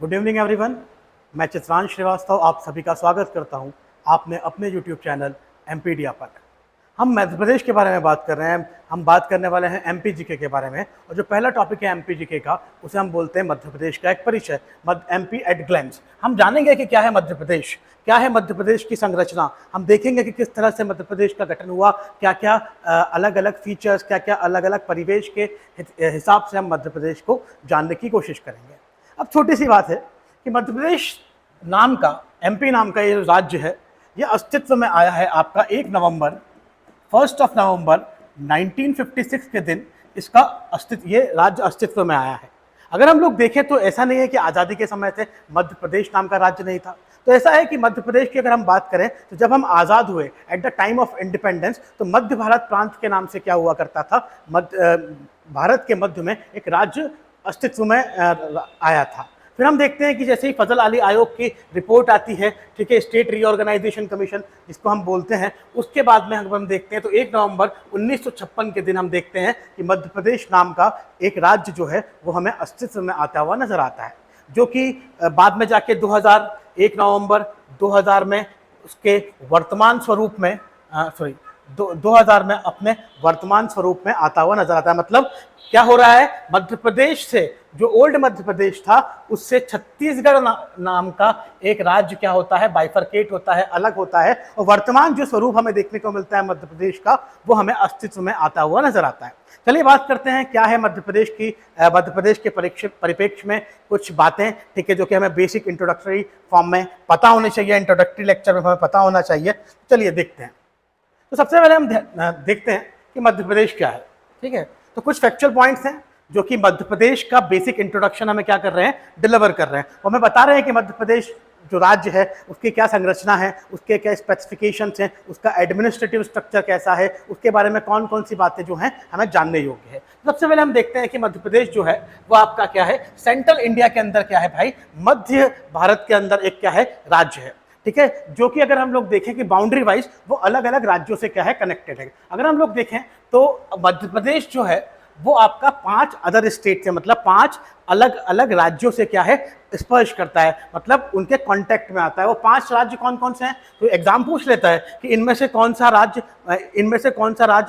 Good evening everyone. मैं चित्रांश श्रीवास्तव आप सभी का स्वागत करता हूं आपने अपने यूट्यूब चैनल एमपीडिया पर। हम मध्य प्रदेश के बारे में बात कर रहे हैं। हम बात करने वाले हैं एमपी जीके के बारे में, और जो पहला टॉपिक है एमपी जीके का उसे हम बोलते हैं मध्य प्रदेश का एक परिचय, एमपी एट ग्लैंस। हम जानेंगे कि क्या है मध्य प्रदेश, क्या है मध्य प्रदेश की संरचना। हम देखेंगे कि किस तरह से मध्य प्रदेश का गठन हुआ, क्या क्या अलग अलग फीचर्स, क्या क्या अलग अलग परिवेश के हिसाब से हम मध्य प्रदेश को जानने की कोशिश करेंगे। अब छोटी सी बात है कि मध्य प्रदेश नाम का, एमपी नाम का ये जो राज्य है, ये अस्तित्व में आया है आपका 1 नवंबर 1956 के दिन इसका ये राज्य अस्तित्व में आया है। अगर हम लोग देखें तो ऐसा नहीं है कि आज़ादी के समय से मध्य प्रदेश नाम का राज्य नहीं था। तो ऐसा है कि मध्य प्रदेश की अगर हम बात करें तो जब हम आज़ाद हुए at the time of independence, तो मध्य भारत प्रांत के नाम से क्या हुआ करता था, भारत के मध्य में एक राज्य अस्तित्व में आया था। फिर हम देखते हैं कि जैसे ही फजल अली आयोग की रिपोर्ट आती है, ठीक है, स्टेट रीऑर्गेनाइजेशन कमीशन जिसको हम बोलते हैं, उसके बाद में हम देखते हैं तो 1 नवंबर 1956 के दिन हम देखते हैं कि मध्य प्रदेश नाम का एक राज्य जो है वो हमें अस्तित्व में आता हुआ नजर आता है, जो कि बाद में जाके 1 नवंबर 2000 में उसके वर्तमान स्वरूप में 2000 में अपने वर्तमान स्वरूप में आता हुआ नजर आता है। मतलब क्या हो रहा है, मध्य प्रदेश से जो ओल्ड मध्य प्रदेश था उससे छत्तीसगढ़ नाम का एक राज्य क्या होता है, बाइफरकेट होता है, अलग होता है, और वर्तमान जो स्वरूप हमें देखने को मिलता है मध्य प्रदेश का वो हमें अस्तित्व में आता हुआ नजर आता है। चलिए बात करते हैं क्या है मध्य प्रदेश की, मध्य प्रदेश के परिप्रेक्ष्य में कुछ बातें, ठीक है, जो कि हमें बेसिक इंट्रोडक्टरी फॉर्म में पता होनी चाहिए, इंट्रोडक्टरी लेक्चर में हमें पता होना चाहिए। चलिए देखते हैं। तो सबसे पहले हम देखते हैं कि मध्य प्रदेश क्या है, ठीक है। तो कुछ फैक्चुअल पॉइंट्स हैं जो कि मध्य प्रदेश का बेसिक इंट्रोडक्शन हमें क्या कर रहे हैं, डिलीवर कर रहे हैं। वो हमें बता रहे हैं कि मध्य प्रदेश जो राज्य है उसकी क्या संरचना है, उसके क्या स्पेसिफिकेशंस हैं, उसका एडमिनिस्ट्रेटिव स्ट्रक्चर कैसा है, उसके बारे में कौन कौन सी बातें जो हैं हमें जानने योग्य है। सबसे पहले हम देखते हैं कि मध्य प्रदेश जो है वो आपका क्या है, सेंट्रल इंडिया के अंदर क्या है भाई, मध्य भारत के अंदर एक क्या है, राज्य है, ठीक है, जो कि अगर हम लोग देखें कि बाउंड्री वाइज वो अलग अलग राज्यों से क्या है, कनेक्टेड है। अगर हम लोग देखें तो मध्य प्रदेश जो है वो आपका 5 अदर स्टेट से, मतलब 5 अलग अलग राज्यों से क्या है, स्पर्श करता है, मतलब उनके कांटेक्ट में आता है। वो 5 राज्य कौन कौन से हैं, तो एग्जाम पूछ लेता है कि इनमें से कौन सा राज्य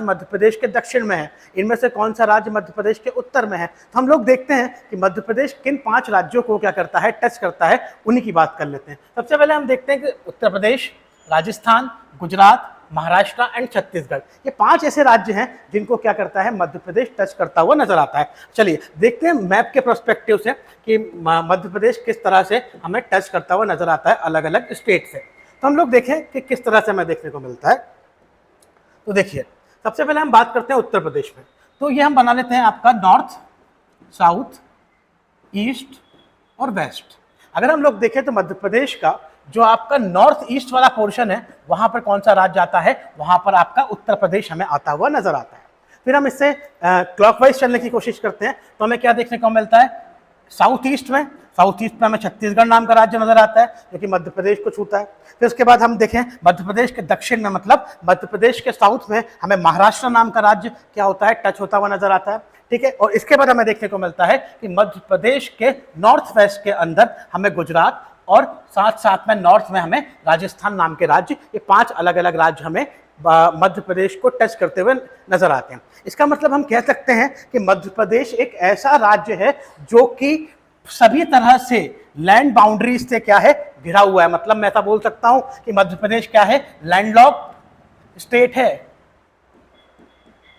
मध्य प्रदेश के दक्षिण में है, इनमें से कौन सा राज्य मध्य प्रदेश के उत्तर में है। तो हम लोग देखते हैं कि मध्य प्रदेश किन 5 राज्यों को क्या करता है, टच करता है, उन्हीं की बात कर लेते हैं। सबसे पहले हम देखते हैं कि उत्तर प्रदेश, राजस्थान, गुजरात, महाराष्ट्र एंड छत्तीसगढ़, ये 5 ऐसे राज्य हैं जिनको क्या करता है, मध्य प्रदेश टच करता हुआ नजर आता है। चलिए देखते हैं मैप के पर्सपेक्टिव से कि मध्य प्रदेश किस तरह से हमें टच करता हुआ नजर आता है अलग अलग स्टेट से। तो हम लोग देखें कि किस तरह से हमें देखने को मिलता है। तो देखिए सबसे पहले हम बात करते हैं उत्तर प्रदेश में। तो ये हम बना लेते हैं आपका नॉर्थ, साउथ, ईस्ट और वेस्ट। अगर हम लोग देखें तो मध्य प्रदेश का जो आपका नॉर्थ ईस्ट वाला पोर्शन है वहां पर कौन सा राज्य आता है, वहां पर आपका उत्तर प्रदेश हमें आता हुआ नजर आता है। फिर हम इससे क्लॉकवाइज चलने की कोशिश करते हैं तो हमें क्या देखने को मिलता है, साउथ ईस्ट में हमें छत्तीसगढ़ नाम का राज्य नजर आता है जो कि मध्य प्रदेश को छूता है। फिर उसके बाद हम देखें मध्य प्रदेश के दक्षिण में, मतलब मध्य प्रदेश के साउथ में हमें महाराष्ट्र नाम का राज्य क्या होता है, टच होता हुआ नजर आता है, ठीक है। और इसके बाद हमें देखने को मिलता है कि मध्य प्रदेश के नॉर्थ वेस्ट के अंदर हमें गुजरात और साथ साथ में नॉर्थ में हमें राजस्थान नाम के राज्य, ये 5 अलग अलग राज्य हमें मध्य प्रदेश को टच करते हुए नजर आते हैं। इसका मतलब हम कह सकते हैं कि मध्य प्रदेश एक ऐसा राज्य है जो कि सभी तरह से लैंड बाउंड्रीज से क्या है, घिरा हुआ है। मतलब मैं ऐसा बोल सकता हूं कि मध्य प्रदेश क्या है, लैंडलॉक स्टेट है।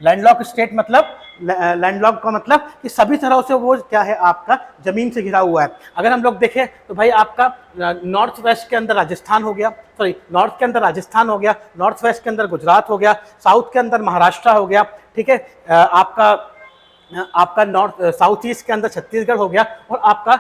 लैंडलॉक स्टेट मतलब लैंडलॉक का मतलब कि सभी तरह से वो क्या है, आपका जमीन से घिरा हुआ है। अगर हम लोग देखें तो भाई आपका नॉर्थ वेस्ट के अंदर राजस्थान हो गया, नॉर्थ के अंदर राजस्थान हो गया, नॉर्थ वेस्ट के अंदर गुजरात हो गया, साउथ के अंदर महाराष्ट्र हो गया, ठीक है, आपका नॉर्थ साउथ ईस्ट के अंदर छत्तीसगढ़ हो गया, और आपका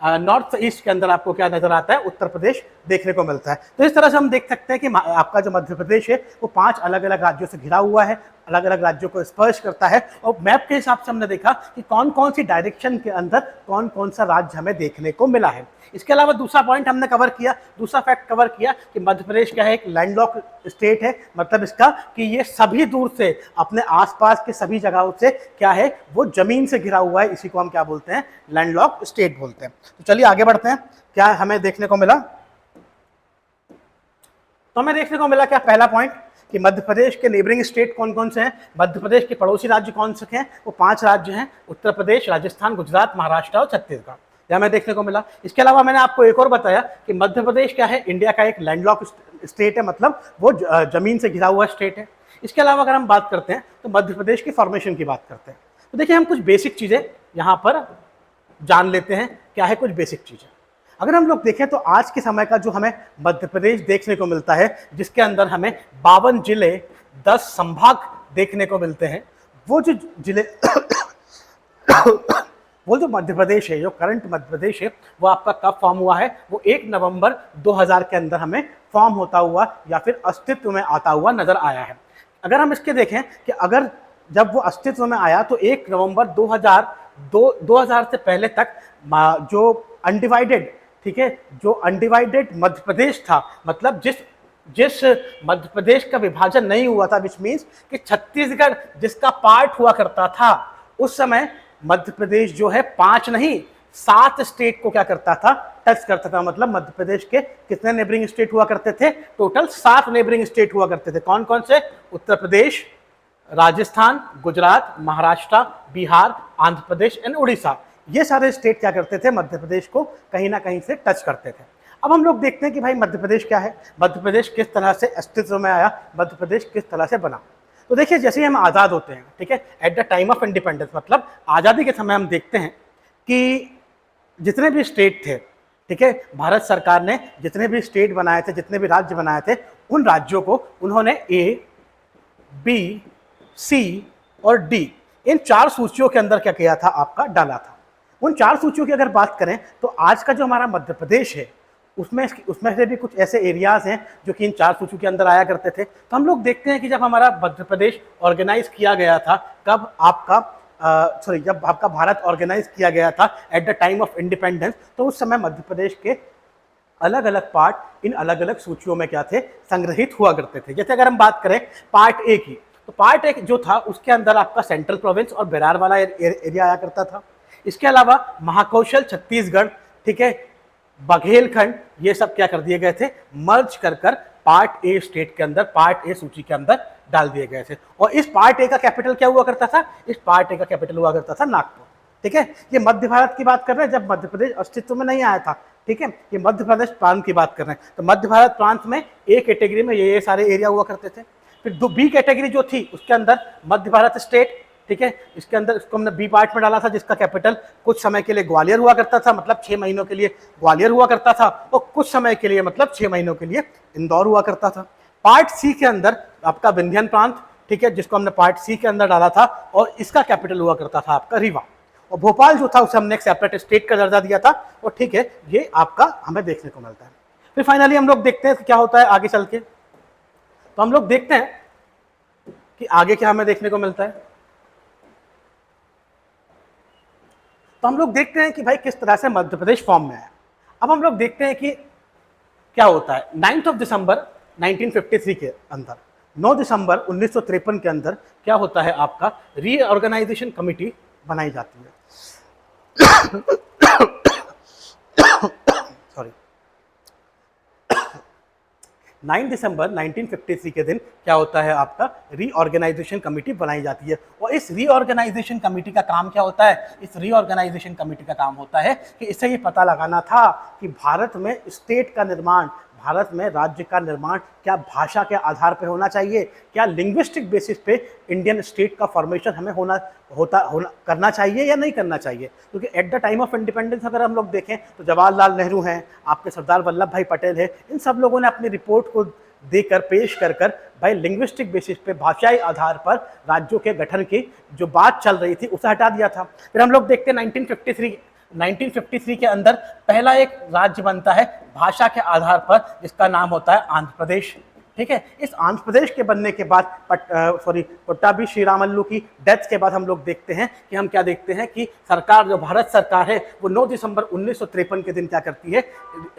नॉर्थ ईस्ट के अंदर आपको क्या नजर आता है, उत्तर प्रदेश देखने को मिलता है। तो इस तरह से हम देख सकते हैं कि आपका जो मध्य प्रदेश है वो 5 अलग अलग राज्यों से घिरा हुआ है, अलग अलग राज्यों को स्पर्श करता है, और मैप के हिसाब से हमने देखा कि कौन कौन सी डायरेक्शन के अंदर कौन कौन सा राज्य हमें देखने को मिला है। इसके अलावा दूसरा पॉइंट हमने कवर किया, दूसरा फैक्ट कवर किया कि मध्य प्रदेश क्या है, एक लैंडलॉक स्टेट है। मतलब इसका कि ये सभी दूर से अपने आसपास के सभी जगहों से क्या है, वो जमीन से घिरा हुआ है। इसी को हम क्या बोलते हैं, लैंडलॉक स्टेट बोलते हैं। तो चलिए आगे बढ़ते हैं, क्या हमें देखने को मिला। तो हमें देखने को मिला क्या, पहला पॉइंट कि मध्य प्रदेश के नेबरिंग स्टेट कौन कौन से हैं, मध्य प्रदेश के पड़ोसी राज्य कौन से हैं, वो 5 राज्य हैं, उत्तर प्रदेश, राजस्थान, गुजरात, महाराष्ट्र और छत्तीसगढ़। यह हमें देखने को मिला। इसके अलावा मैंने आपको एक और बताया कि मध्य प्रदेश क्या है, इंडिया का एक लैंडलॉक स्टेट है, मतलब वो जमीन से घिरा हुआ स्टेट है। इसके अलावा अगर हम बात करते हैं तो मध्य प्रदेश की फॉर्मेशन की बात करते हैं। तो देखिए हम कुछ बेसिक चीज़ें यहाँ पर जान लेते हैं। क्या है कुछ बेसिक चीज़ें, अगर हम लोग देखें तो आज के समय का जो हमें मध्य प्रदेश देखने को मिलता है, जिसके अंदर हमें 52 जिले, 10 संभाग देखने को मिलते हैं, वो जो जिले वो जो मध्य प्रदेश है, जो करंट मध्य प्रदेश है, वो आपका कब फॉर्म हुआ है, वो 1 नवंबर 2000 के अंदर हमें फॉर्म होता हुआ या फिर अस्तित्व में आता हुआ नजर आया है। अगर हम इसके देखें कि अगर जब वो अस्तित्व में आया तो 1 नवंबर 2000 से पहले तक जो अनडिवाइडेड, ठीक है, जो अनडिवाइडेड मध्य प्रदेश था, मतलब जिस मध्य प्रदेश का विभाजन नहीं हुआ था, विच मीन्स कि छत्तीसगढ़ जिसका पार्ट हुआ करता था, उस समय मध्य प्रदेश जो है 5 नहीं 7 स्टेट को क्या करता था, टच करता था। मतलब मध्य प्रदेश के कितने नेबरिंग स्टेट हुआ करते थे, टोटल 7 नेबरिंग स्टेट हुआ करते थे। कौन कौन से, उत्तर प्रदेश, राजस्थान, गुजरात, महाराष्ट्र, बिहार, आंध्र प्रदेश एंड उड़ीसा। ये सारे स्टेट क्या करते थे, मध्य प्रदेश को कहीं ना कहीं से टच करते थे। अब हम लोग देखते हैं कि भाई मध्य प्रदेश क्या है, मध्य प्रदेश किस तरह से अस्तित्व में आया, मध्य प्रदेश किस तरह से बना। तो देखिए जैसे ही हम आज़ाद होते हैं, ठीक है, at the time of independence, मतलब आज़ादी के समय हम देखते हैं कि जितने भी स्टेट थे, ठीक है, भारत सरकार ने जितने भी स्टेट बनाए थे, जितने भी राज्य बनाए थे, उन राज्यों को उन्होंने A, B, C और D इन 4 सूचियों के अंदर क्या किया था, आपका डाला था। उन 4 सूचियों की अगर बात करें तो आज का जो हमारा मध्य प्रदेश है, उसमें से भी कुछ ऐसे एरियाज हैं जो कि इन 4 सूचियों के अंदर आया करते थे। तो हम लोग देखते हैं कि जब हमारा मध्य प्रदेश ऑर्गेनाइज किया गया था, जब आपका भारत ऑर्गेनाइज किया गया था at the time of independence, तो उस समय मध्य प्रदेश के अलग अलग पार्ट इन अलग अलग सूचियों में क्या थे, संग्रहित हुआ करते थे। जैसे अगर हम बात करें पार्ट ए की, तो पार्ट ए जो था उसके अंदर आपका सेंट्रल प्रोविंस और बिरार वाला एरिया आया करता था। इसके अलावा महाकौशल, छत्तीसगढ़, ठीक है, बघेलखंड, ये सब क्या कर दिए गए थे, मर्ज कर पार्ट ए स्टेट के अंदर, पार्ट ए सूची के अंदर डाल दिए गए थे। और इस पार्ट ए का कैपिटल क्या हुआ करता था, इस पार्ट ए का कैपिटल हुआ करता था नागपुर। ठीक है, ये मध्य भारत की बात कर रहे हैं जब मध्य प्रदेश अस्तित्व में नहीं आया था। ठीक है, ये मध्य प्रदेश प्रांत की बात कर रहे हैं। तो मध्य भारत प्रांत में ए कैटेगरी में ये सारे एरिया हुआ करते थे। फिर बी कैटेगरी जो थी उसके अंदर मध्य भारत स्टेट, ठीक है, इसके अंदर इसको हमने बी पार्ट में डाला था, जिसका कैपिटल कुछ समय के लिए ग्वालियर हुआ करता था, मतलब 6 महीनों के लिए ग्वालियर हुआ करता था, और कुछ समय के लिए मतलब 6 महीनों के लिए इंदौर हुआ करता था। पार्ट सी के अंदर आपका विंध्यन प्रांत, ठीक है, जिसको हमने पार्ट सी के अंदर डाला था, और इसका कैपिटल हुआ करता था आपका रीवा। और भोपाल जो था उसे हमने एक सेपरेट स्टेट का दर्जा दिया था, और ठीक है, ये आपका हमें देखने को मिलता है। फिर फाइनली हम लोग देखते हैं क्या होता है आगे चल के। तो हम लोग देखते हैं कि आगे क्या हमें देखने को मिलता है। तो हम लोग देखते हैं कि भाई किस तरह से मध्य प्रदेश फॉर्म में आया। अब हम लोग देखते हैं कि क्या होता है। 9 दिसंबर 1953 के अंदर, 9 दिसंबर 1953 के अंदर क्या होता है, आपका रीऑर्गेनाइजेशन कमेटी बनाई जाती है। सॉरी, 9 दिसंबर 1953 के दिन क्या होता है, आपका रीऑर्गेनाइजेशन कमेटी बनाई जाती है। और इस रीऑर्गेनाइजेशन कमेटी का काम क्या होता है, इस रीऑर्गेनाइजेशन कमेटी का काम होता है कि इससे ये पता लगाना था कि भारत में स्टेट का निर्माण, भारत में राज्य का निर्माण क्या भाषा के आधार पर होना चाहिए, क्या लिंग्विस्टिक बेसिस पे इंडियन स्टेट का फॉर्मेशन हमें करना चाहिए या नहीं करना चाहिए। क्योंकि at the time of independence अगर हम लोग देखें तो जवाहरलाल नेहरू हैं, आपके सरदार वल्लभ भाई पटेल हैं, इन सब लोगों ने अपनी रिपोर्ट को देकर पेश कर भाई लिंग्विस्टिक बेसिस पे, भाषाई आधार पर राज्यों के गठन की जो बात चल रही थी उसे हटा दिया था। फिर हम लोग देखते हैं 1953 के अंदर पहला एक राज्य बनता है भाषा के आधार पर, जिसका नाम होता है आंध्र प्रदेश। ठीक है। इस आंध्र प्रदेश के बनने के बाद पट्टाभी श्रीरामल्लू की डेथ के बाद हम लोग देखते हैं कि हम क्या देखते हैं कि सरकार, जो भारत सरकार है, वो 9 दिसंबर 1953 के दिन क्या करती है,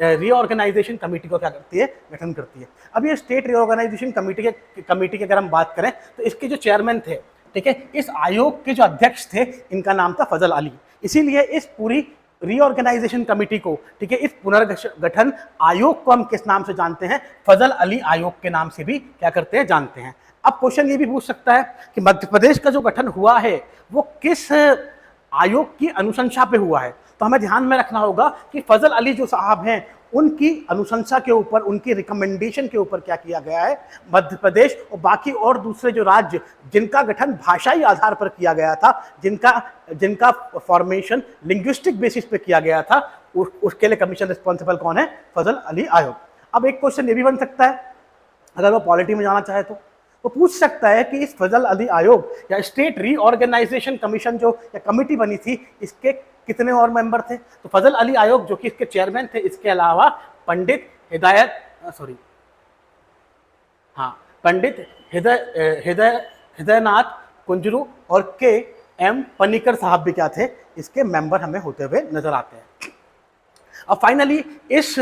रीऑर्गेनाइजेशन कमेटी को क्या करती है, गठन करती है। अब ये स्टेट रीऑर्गेनाइजेशन कमेटी की अगर हम बात करें तो इसके जो चेयरमैन थे, ठीक है, इस आयोग के जो अध्यक्ष थे, इनका नाम था फजल अली। इसीलिए इस पूरी रीऑर्गेनाइजेशन कमेटी को, ठीक है, इस पुनर्गठन आयोग को हम किस नाम से जानते हैं, फजल अली आयोग के नाम से भी क्या करते हैं, जानते हैं। अब क्वेश्चन ये भी पूछ सकता है कि मध्य प्रदेश का जो गठन हुआ है वो किस आयोग की अनुशंसा पे हुआ है। तो हमें ध्यान में रखना होगा कि फजल अली जो साहब हैं, उनकी अनुशंसा के ऊपर, उनकी रिकमेंडेशन के ऊपर क्या किया गया है, मध्य प्रदेश और बाकी और दूसरे जो राज्य जिनका गठन भाषाई आधार पर किया गया था, जिनका फॉर्मेशन लिंग्विस्टिक बेसिस पे किया गया था, उसके लिए कमीशन रिस्पॉन्सिबल कौन है, फजल अली आयोग। अब एक क्वेश्चन ये भी बन सकता है, अगर वो पॉलिटी में जाना चाहे तो वो पूछ सकता है कि इस फजल अली आयोग या स्टेट रीऑर्गेनाइजेशन कमीशन जो या कमिटी बनी थी, इसके कितने और मेंबर थे। तो फजल अली आयोग जो कि इसके चेयरमैन थे, इसके अलावा पंडित हृदयनाथ कुंजरू और के.एम. पनिकर साहब भी क्या थे, इसके मेंबर हमें होते हुए नजर आते हैं। अब फाइनली इस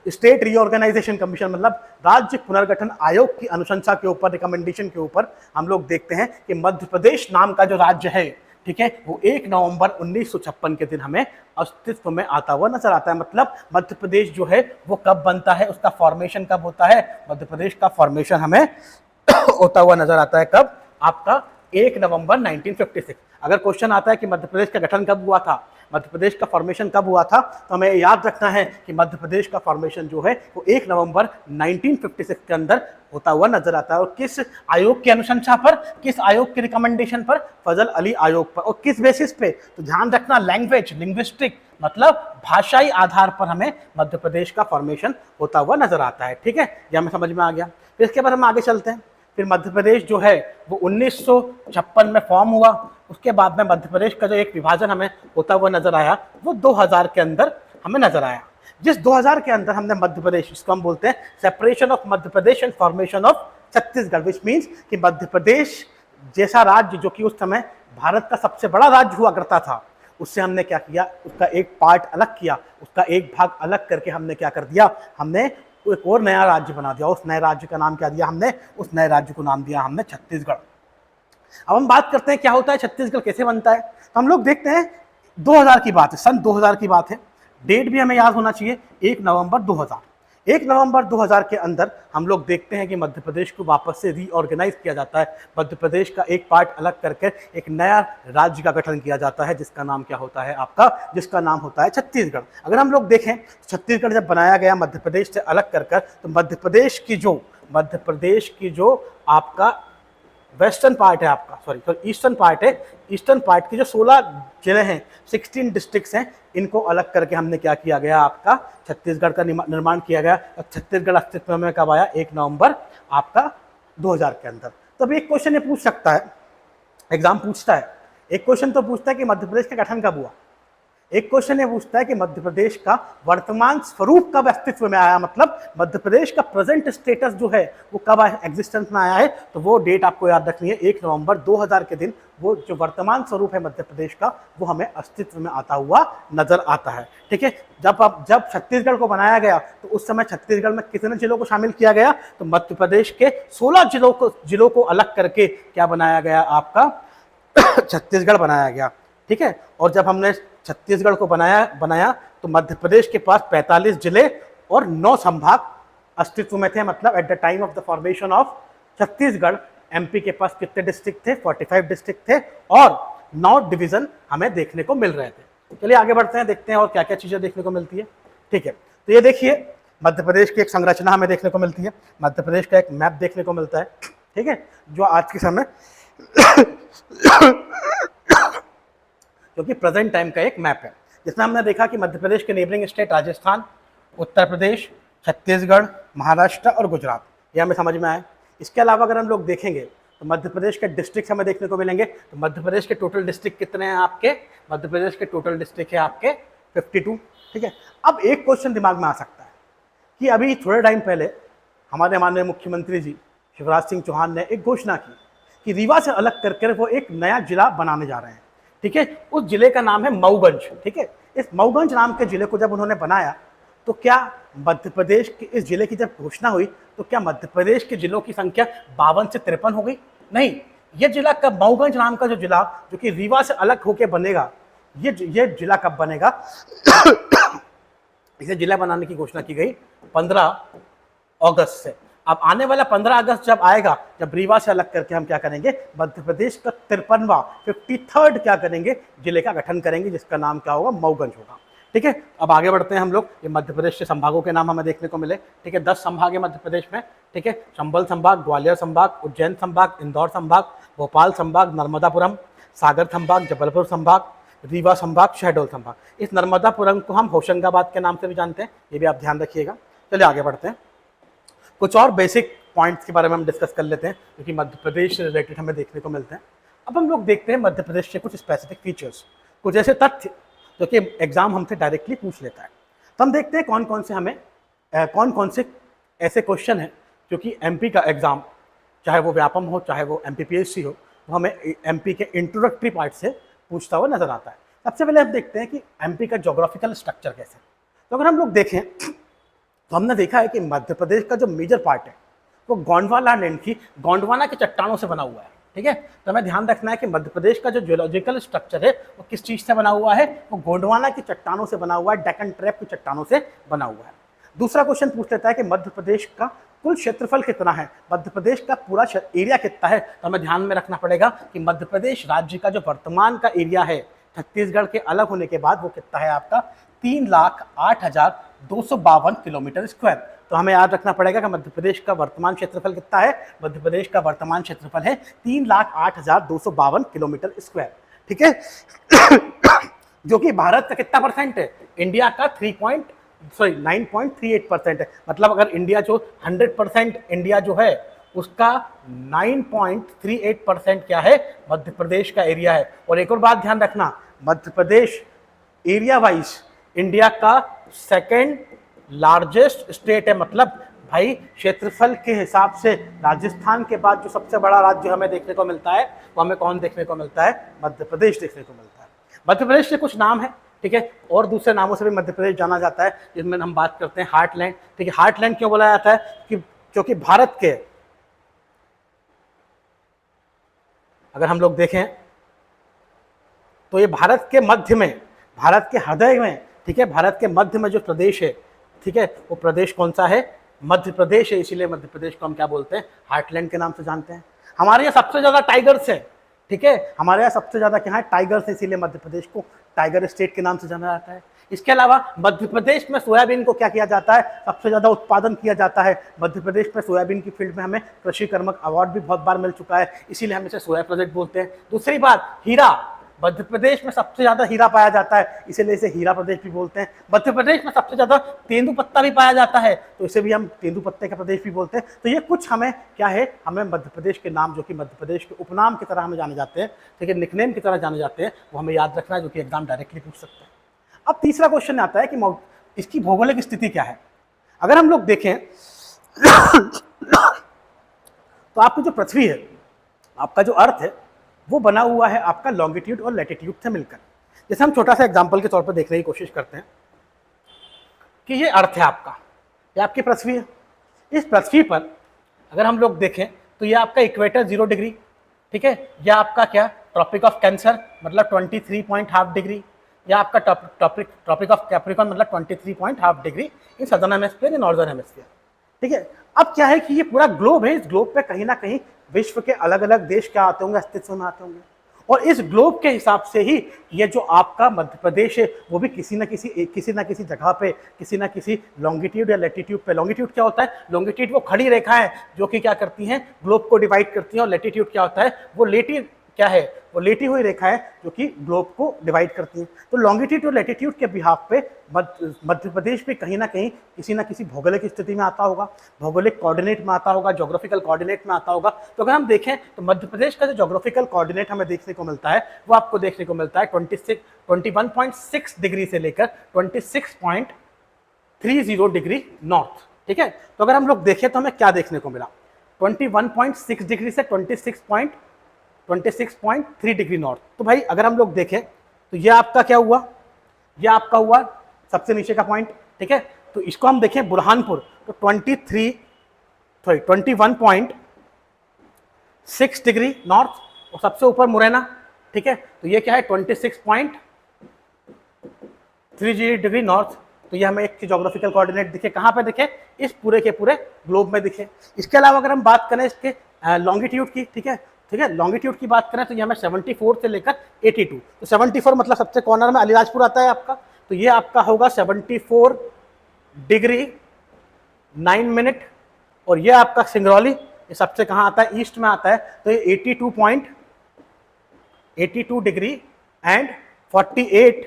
स्टेट रीऑर्गेनाइजेशन कमीशन मतलब राज्य पुनर्गठन आयोग की अनुशंसा के ऊपर, रिकमेंडेशन के ऊपर हम लोग देखते हैं कि मध्य प्रदेश नाम का जो राज्य है, ठीक है, वो 1 नवंबर 1956 के दिन हमें अस्तित्व में आता हुआ नजर आता है। मतलब मध्य प्रदेश जो है वो कब बनता है, उसका फॉर्मेशन कब होता है, मध्य प्रदेश का फॉर्मेशन हमें होता हुआ नजर आता है कब, आपका 1 नवंबर 1956। अगर क्वेश्चन आता है कि मध्य प्रदेश का गठन कब हुआ था, मध्य प्रदेश का फॉर्मेशन कब हुआ था, तो हमें याद रखना है कि मध्य प्रदेश का फॉर्मेशन जो है वो 1 नवंबर 1956 के अंदर होता हुआ नजर आता है। और किस आयोग की अनुशंसा पर, किस आयोग के रिकमेंडेशन पर, फजल अली आयोग पर। और किस बेसिस पे, तो ध्यान रखना लैंग्वेज, लिंग्विस्टिक मतलब भाषाई आधार पर हमें मध्य प्रदेश का फॉर्मेशन होता हुआ नजर आता है। ठीक है, यह हमें समझ में आ गया। फिर इसके बाद हम आगे चलते हैं। फिर मध्य प्रदेश जो है वो 1956 में फॉर्म हुआ। उसके बाद में मध्य प्रदेश का जो एक विभाजन हमें होता हुआ नजर आया वो 2000 के अंदर हमें नजर आया। जिस 2000 के अंदर हमने मध्य प्रदेश, इसको हम बोलते हैं separation of Madhya Pradesh and formation of Chhattisgarh, which means कि मध्य प्रदेश जैसा राज्य जो कि उस समय भारत का सबसे बड़ा राज्य हुआ करता था, उससे हमने क्या किया, उसका एक पार्ट अलग किया, उसका एक भाग अलग करके हमने क्या कर दिया, हमने एक और नया राज्य बना दिया। उस नए राज्य का नाम क्या दिया हमने, उस नए राज्य को नाम दिया हमने छत्तीसगढ़। अब हम बात करते हैं क्या होता है छत्तीसगढ़, कैसे बनता है। तो हम लोग देखते हैं 2000 की बात है, सन 2000 की बात है, डेट भी हमें याद होना चाहिए, 1 नवंबर 2000। 1 नवंबर 2000 के अंदर हम लोग देखते हैं कि मध्य प्रदेश को वापस से रीऑर्गेनाइज किया जाता है। मध्य प्रदेश का एक पार्ट अलग करके एक नया राज्य का गठन किया जाता है, जिसका नाम क्या होता है आपका, जिसका नाम होता है छत्तीसगढ़। अगर हम लोग देखें छत्तीसगढ़ जब बनाया गया मध्य प्रदेश से अलग कर, तो मध्य प्रदेश की जो आपका वेस्टर्न पार्ट है आपका, सॉरी ईस्टर्न पार्ट है, ईस्टर्न पार्ट की जो 16 जिले हैं, 16 डिस्ट्रिक्ट्स हैं, इनको अलग करके हमने क्या किया गया, आपका छत्तीसगढ़ का निर्माण किया गया। और छत्तीसगढ़ अस्तित्व में कब आया, 1 नवंबर आपका 2000 के अंदर। तो अभी एक क्वेश्चन ये पूछ सकता है, एग्जाम पूछता है, एक क्वेश्चन तो पूछता है कि मध्य प्रदेश का गठन कब हुआ, एक क्वेश्चन ये पूछता है कि मध्य प्रदेश का वर्तमान स्वरूप कब अस्तित्व में आया, मतलब मध्य प्रदेश का प्रेजेंट स्टेटस जो है वो कब एग्जिस्टेंस में आया है। तो वो डेट आपको याद रखनी है, 1 नवंबर 2000 के दिन वो जो वर्तमान स्वरूप है मध्य प्रदेश का, वो हमें अस्तित्व में आता हुआ नजर आता है। ठीक है, जब छत्तीसगढ़ को बनाया गया तो उस समय छत्तीसगढ़ में कितने जिलों को शामिल किया गया, तो मध्य प्रदेश के 16 जिलों को अलग करके क्या बनाया गया, आपका छत्तीसगढ़ बनाया गया। ठीक है, और जब हमने छत्तीसगढ़ को बनाया तो मध्य प्रदेश के पास 45 जिले और 9 संभाग अस्तित्व में थे। मतलब at the time of the formation of Chhattisgarh MP के पास कितने डिस्ट्रिक्ट थे, 45 डिस्ट्रिक्ट थे और 9 डिवीजन हमें देखने को मिल रहे थे। चलिए आगे बढ़ते हैं, देखते हैं और क्या क्या चीजें देखने को मिलती है। ठीक है, तो ये देखिए मध्य प्रदेश की एक संरचना हमें देखने को मिलती है, मध्य प्रदेश का एक मैप देखने को मिलता है। ठीक है, जो आज के समय जो कि प्रेजेंट टाइम का एक मैप है, जिसमें हमने देखा कि मध्य प्रदेश के नेबरिंग स्टेट राजस्थान, उत्तर प्रदेश, छत्तीसगढ़, महाराष्ट्र और गुजरात, ये हमें समझ में आए। इसके अलावा अगर हम लोग देखेंगे तो मध्य प्रदेश के डिस्ट्रिक्ट हमें देखने को मिलेंगे। तो मध्य प्रदेश के टोटल डिस्ट्रिक्ट कितने हैं आपके, मध्य प्रदेश के टोटल डिस्ट्रिक्ट है आपके 52। ठीक है, अब एक क्वेश्चन दिमाग में आ सकता है कि अभी थोड़े टाइम पहले हमारे माननीय मुख्यमंत्री जी शिवराज सिंह चौहान ने एक घोषणा की कि रीवा से अलग करके वो एक नया जिला बनाने जा रहे हैं। ठीक है, उस जिले का नाम है मऊगंज। ठीक है, इस मऊगंज नाम के जिले को जब उन्होंने बनाया तो क्या मध्य प्रदेश के इस जिले की जब घोषणा हुई तो क्या मध्य प्रदेश के जिलों की संख्या 52 से 53 हो गई? नहीं, ये जिला कब, मऊगंज नाम का जो जिला जो कि रीवा से अलग होकर बनेगा, ये जिला कब बनेगा? इसे जिला बनाने की घोषणा की गई 15 अगस्त से। अब आने वाला 15 अगस्त जब आएगा, जब रीवा से अलग करके हम क्या करेंगे, मध्य प्रदेश का 53वां 53rd क्या करेंगे, जिले का गठन करेंगे, जिसका नाम क्या होगा, मऊगंज होगा। ठीक है, अब आगे बढ़ते हैं हम लोग। ये मध्य प्रदेश के संभागों के नाम हमें देखने को मिले। ठीक है, 10 संभाग है मध्य प्रदेश में। ठीक है, चंबल संभाग, ग्वालियर संभाग, उज्जैन संभाग, इंदौर संभाग, भोपाल संभाग, नर्मदापुरम, सागर संभाग, जबलपुर संभाग, रीवा संभाग, शहडोल संभाग। इस नर्मदापुरम को हम होशंगाबाद के नाम से भी जानते हैं, ये भी आप ध्यान रखिएगा। चलिए आगे बढ़ते हैं, कुछ और बेसिक पॉइंट्स के बारे में हम डिस्कस कर लेते हैं जो कि मध्य प्रदेश से रिलेटेड हमें देखने को मिलते हैं। अब हम लोग देखते हैं मध्य प्रदेश के कुछ स्पेसिफिक फीचर्स, कुछ ऐसे तथ्य जो कि एग्जाम हमसे डायरेक्टली पूछ लेता है। तो हम देखते हैं कौन कौन से ऐसे क्वेश्चन हैं जो कि एमपी का एग्जाम, चाहे वो व्यापम हो चाहे वो एमपीपीएससी हो, वो हमें एमपी के इंट्रोडक्टरी पार्ट से पूछता हुआ नजर आता है। सबसे पहले हम देखते हैं कि एमपी का ज्योग्राफिकल स्ट्रक्चर कैसे। तो अगर हम लोग देखें तो हमने देखा है कि मध्य प्रदेश का जो मेजर पार्ट है वो गोंडवाना लैंड की गोंडवाना के चट्टानों से बना हुआ है। ठीक है, तो हमें ध्यान रखना है कि मध्य प्रदेश का जो जियोलॉजिकल स्ट्रक्चर है वो किस चीज से बना हुआ है, वो गोंडवाना की चट्टानों से बना हुआ है, डेक्कन ट्रैप की चट्टानों से बना हुआ है। दूसरा क्वेश्चन पूछ लेता है कि मध्य प्रदेश का कुल क्षेत्रफल कितना है, मध्य प्रदेश का पूरा एरिया कितना है। तो हमें ध्यान में रखना पड़ेगा कि मध्य प्रदेश राज्य का जो वर्तमान का एरिया है छत्तीसगढ़ के अलग होने के बाद वो कितना है आपका, 3,08,252 किलोमीटर स्क्वायर। तो हमें याद रखना पड़ेगा कि मध्य प्रदेश का वर्तमान क्षेत्रफल कितना है, मध्य प्रदेश का वर्तमान क्षेत्रफल है 3,08,252 किलोमीटर स्क्वायर। ठीक है, जो कि भारत का कितना परसेंट है, इंडिया का 9.38% है। मतलब अगर इंडिया जो 100% इंडिया जो है उसका 9.38% क्या है, मध्य प्रदेश का एरिया है। और एक और बात ध्यान रखना, Madhya Pradesh area wise India का सेकेंड लार्जेस्ट स्टेट है। मतलब भाई क्षेत्रफल के हिसाब से राजस्थान के बाद जो सबसे बड़ा राज्य हमें देखने को मिलता है वो हमें कौन देखने को मिलता है, मध्य प्रदेश देखने को मिलता है। मध्य प्रदेश के कुछ नाम है, ठीक है, और दूसरे नामों से भी मध्य प्रदेश जाना जाता है, जिसमें हम बात करते हैं हार्टलैंड। ठीक है, हार्टलैंड क्यों बोला जाता है, कि क्योंकि भारत के, अगर हम लोग देखें तो ये भारत के मध्य में, भारत के हृदय में, ठीक है, भारत के मध्य में जो प्रदेश है, ठीक है, वो प्रदेश कौन सा है, मध्य प्रदेश है। इसीलिए मध्य प्रदेश को हम क्या बोलते हैं, हार्टलैंड के नाम से जानते हैं। हमारे यहाँ सबसे ज्यादा टाइगर्स है, ठीक है, हमारे यहाँ सबसे ज्यादा क्या है, टाइगर्स है, इसीलिए मध्य प्रदेश को टाइगर स्टेट के नाम से जाना जाता है। इसके अलावा मध्य प्रदेश में सोयाबीन को क्या किया जाता है, सबसे ज्यादा उत्पादन किया जाता है। मध्य प्रदेश में सोयाबीन की फील्ड में हमें कृषि कर्मक अवार्ड भी बहुत बार मिल चुका है, इसीलिए हम इसे सोया प्रोजेक्ट बोलते हैं। दूसरी बात, हीरा, मध्य प्रदेश में सबसे ज्यादा हीरा पाया जाता है, इसीलिए इसे हीरा प्रदेश भी बोलते हैं। मध्य प्रदेश में सबसे ज्यादा तेंदुपत्ता भी पाया जाता है, तो इसे भी हम तेंदुपत्ते का प्रदेश भी बोलते हैं। तो ये कुछ हमें क्या है, हमें मध्य प्रदेश के नाम जो कि मध्य प्रदेश के उपनाम की तरह हमें जाने जाते हैं, ठीक है, निकनेम की तरह जाने जाते हैं, वो हमें याद रखना है, जो कि एग्जाम डायरेक्टली पूछ सकते हैं। अब तीसरा क्वेश्चन आता है कि इसकी भौगोलिक स्थिति क्या है। अगर हम लोग देखें तो आपकी जो पृथ्वी है, आपका जो अर्थ है, वो बना हुआ है आपका लॉन्गिट्यूड और लैटिट्यूड से मिलकर। जैसे हम छोटा सा एग्जांपल के तौर पर देखने की कोशिश करते हैं कि ये अर्थ है आपका, ये आपकी पृथ्वी है। इस पृथ्वी पर अगर हम लोग देखें तो ये आपका इक्वेटर 0 डिग्री, ठीक है, या आपका क्या ट्रॉपिक ऑफ कैंसर मतलब 23.5 डिग्री, या आपका ट्रॉपिक ऑफ कैप्रिकॉन मतलब 23.5 degree in southern hemisphere, in northern hemisphere. ठीक है, अब क्या है कि ये पूरा ग्लोब है, इस ग्लोब पे कहीं ना कहीं विश्व के अलग अलग देश क्या आते होंगे, अस्तित्व में आते होंगे, और इस ग्लोब के हिसाब से ही ये जो आपका मध्य प्रदेश है वो भी किसी ना किसी जगह पे, किसी ना किसी लॉन्गिट्यूड या लैटिट्यूड पे। लॉन्गिट्यूड क्या होता है, लॉन्गिट्यूड वो खड़ी रेखा है जो कि क्या करती हैं, ग्लोब को डिवाइड करती हैं, और लैटिट्यूड क्या होता है, वो क्या है, वो लेटी हुई रेखा है जो कि ग्लोब को डिवाइड करती है। तो लॉन्गिट्यूड और लैटिट्यूड के बिहाफ पे मध्य प्रदेश भी कहीं ना कहीं किसी ना किसी भौगोलिक स्थिति में आता होगा, भौगोलिक कोऑर्डिनेट में आता होगा, ज्योग्राफिकल कोऑर्डिनेट में आता होगा। तो अगर हम देखें तो मध्य प्रदेश का जो ज्योग्राफिकल कोऑर्डिनेट हमें देखने को मिलता है वो आपको देखने को मिलता है 21.6 डिग्री से लेकर 26.30 डिग्री नॉर्थ। ठीक है। तो अगर हम लोग देखें तो हमें क्या देखने को मिला, 21.6 डिग्री से 26.3 डिग्री नॉर्थ। तो भाई अगर हम लोग देखें तो ये आपका क्या हुआ, ये आपका हुआ सबसे नीचे का पॉइंट, ठीक है। तो इसको हम देखें बुरहानपुर, तो 21.6 डिग्री नॉर्थ, और सबसे ऊपर मुरैना, ठीक है। तो ये क्या है 26.3 डिग्री नॉर्थ। तो ये हमें एक ज्योग्राफिकल कोऑर्डिनेट दिखे, कहाँ पे दिखे, इस पूरे के पूरे ग्लोब में दिखे। इसके अलावा अगर हम बात करें इसके लॉन्गिट्यूड की, ठीक है, लॉन्गिट्यूड की बात करें तो ये हमें 74 से लेकर 82, तो 74 मतलब सबसे कॉर्नर में अलीराजपुर आता है आपका, तो ये आपका होगा 74 डिग्री 9 मिनट। और ये आपका सिंगरौली, ये सबसे कहाँ आता है, ईस्ट में आता है, तो ये 82 डिग्री एंड 48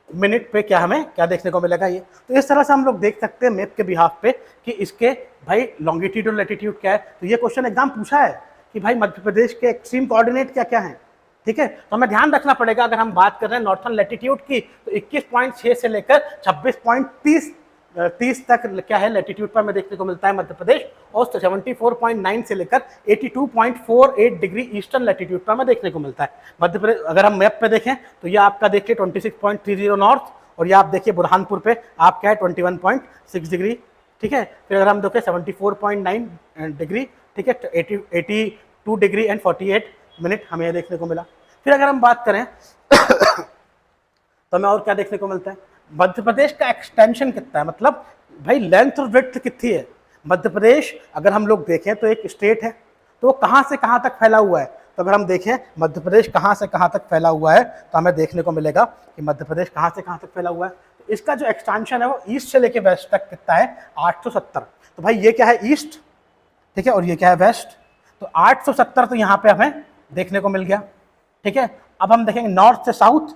मिनट पे क्या हमें क्या देखने को मिलेगा ये। तो इस तरह से हम लोग देख सकते हैं मैप के बिहाफ पे कि इसके भाई लॉन्गिट्यूड और लैटिट्यूड क्या है। तो ये क्वेश्चन एग्जाम पूछा है कि भाई मध्य प्रदेश के एक्सट्रीम कोऑर्डिनेट क्या क्या हैं, ठीक है। तो हमें ध्यान रखना पड़ेगा, अगर हम बात कर रहे हैं नॉर्थर्न लैटिट्यूड की, तो 21.6 से लेकर 26.30 तक क्या है लैटिट्यूड पर हमें देखने को मिलता है मध्य प्रदेश, और 74.9 से लेकर 82.48 डिग्री ईस्टर्न लैटिट्यूड पर हमें देखने को मिलता है मध्य प्रदेश। अगर हम मैप पे देखें तो ये आपका देखिए 26.30 नॉर्थ, और ये आप देखिए बुरहानपुर पे आप क्या है 21.6 डिग्री, ठीक है। फिर अगर हम देखें 74.9 डिग्री, ठीक है, 82 डिग्री एंड 48 मिनट हमें यह देखने को मिला। फिर अगर हम बात करें तो हमें और क्या देखने को मिलता है, मध्य प्रदेश का एक्सटेंशन कितना है, मतलब भाई लेंथ और विड्थ कितनी है। मध्य प्रदेश अगर हम लोग देखें तो एक स्टेट है, तो वो कहाँ से कहाँ तक फैला हुआ है। तो अगर हम देखें मध्य प्रदेश कहाँ से कहाँ तक फैला हुआ है, तो हमें देखने को मिलेगा कि मध्य प्रदेश कहाँ से कहाँ तक फैला हुआ है। तो इसका जो एक्सटेंशन है वो ईस्ट से लेके वेस्ट तक कितना है, 870। तो भाई ये क्या है, ईस्ट, ठीक है, और ये क्या है, वेस्ट। तो 870 तो यहाँ पे हमें देखने को मिल गया, ठीक है। अब हम देखेंगे नॉर्थ से साउथ,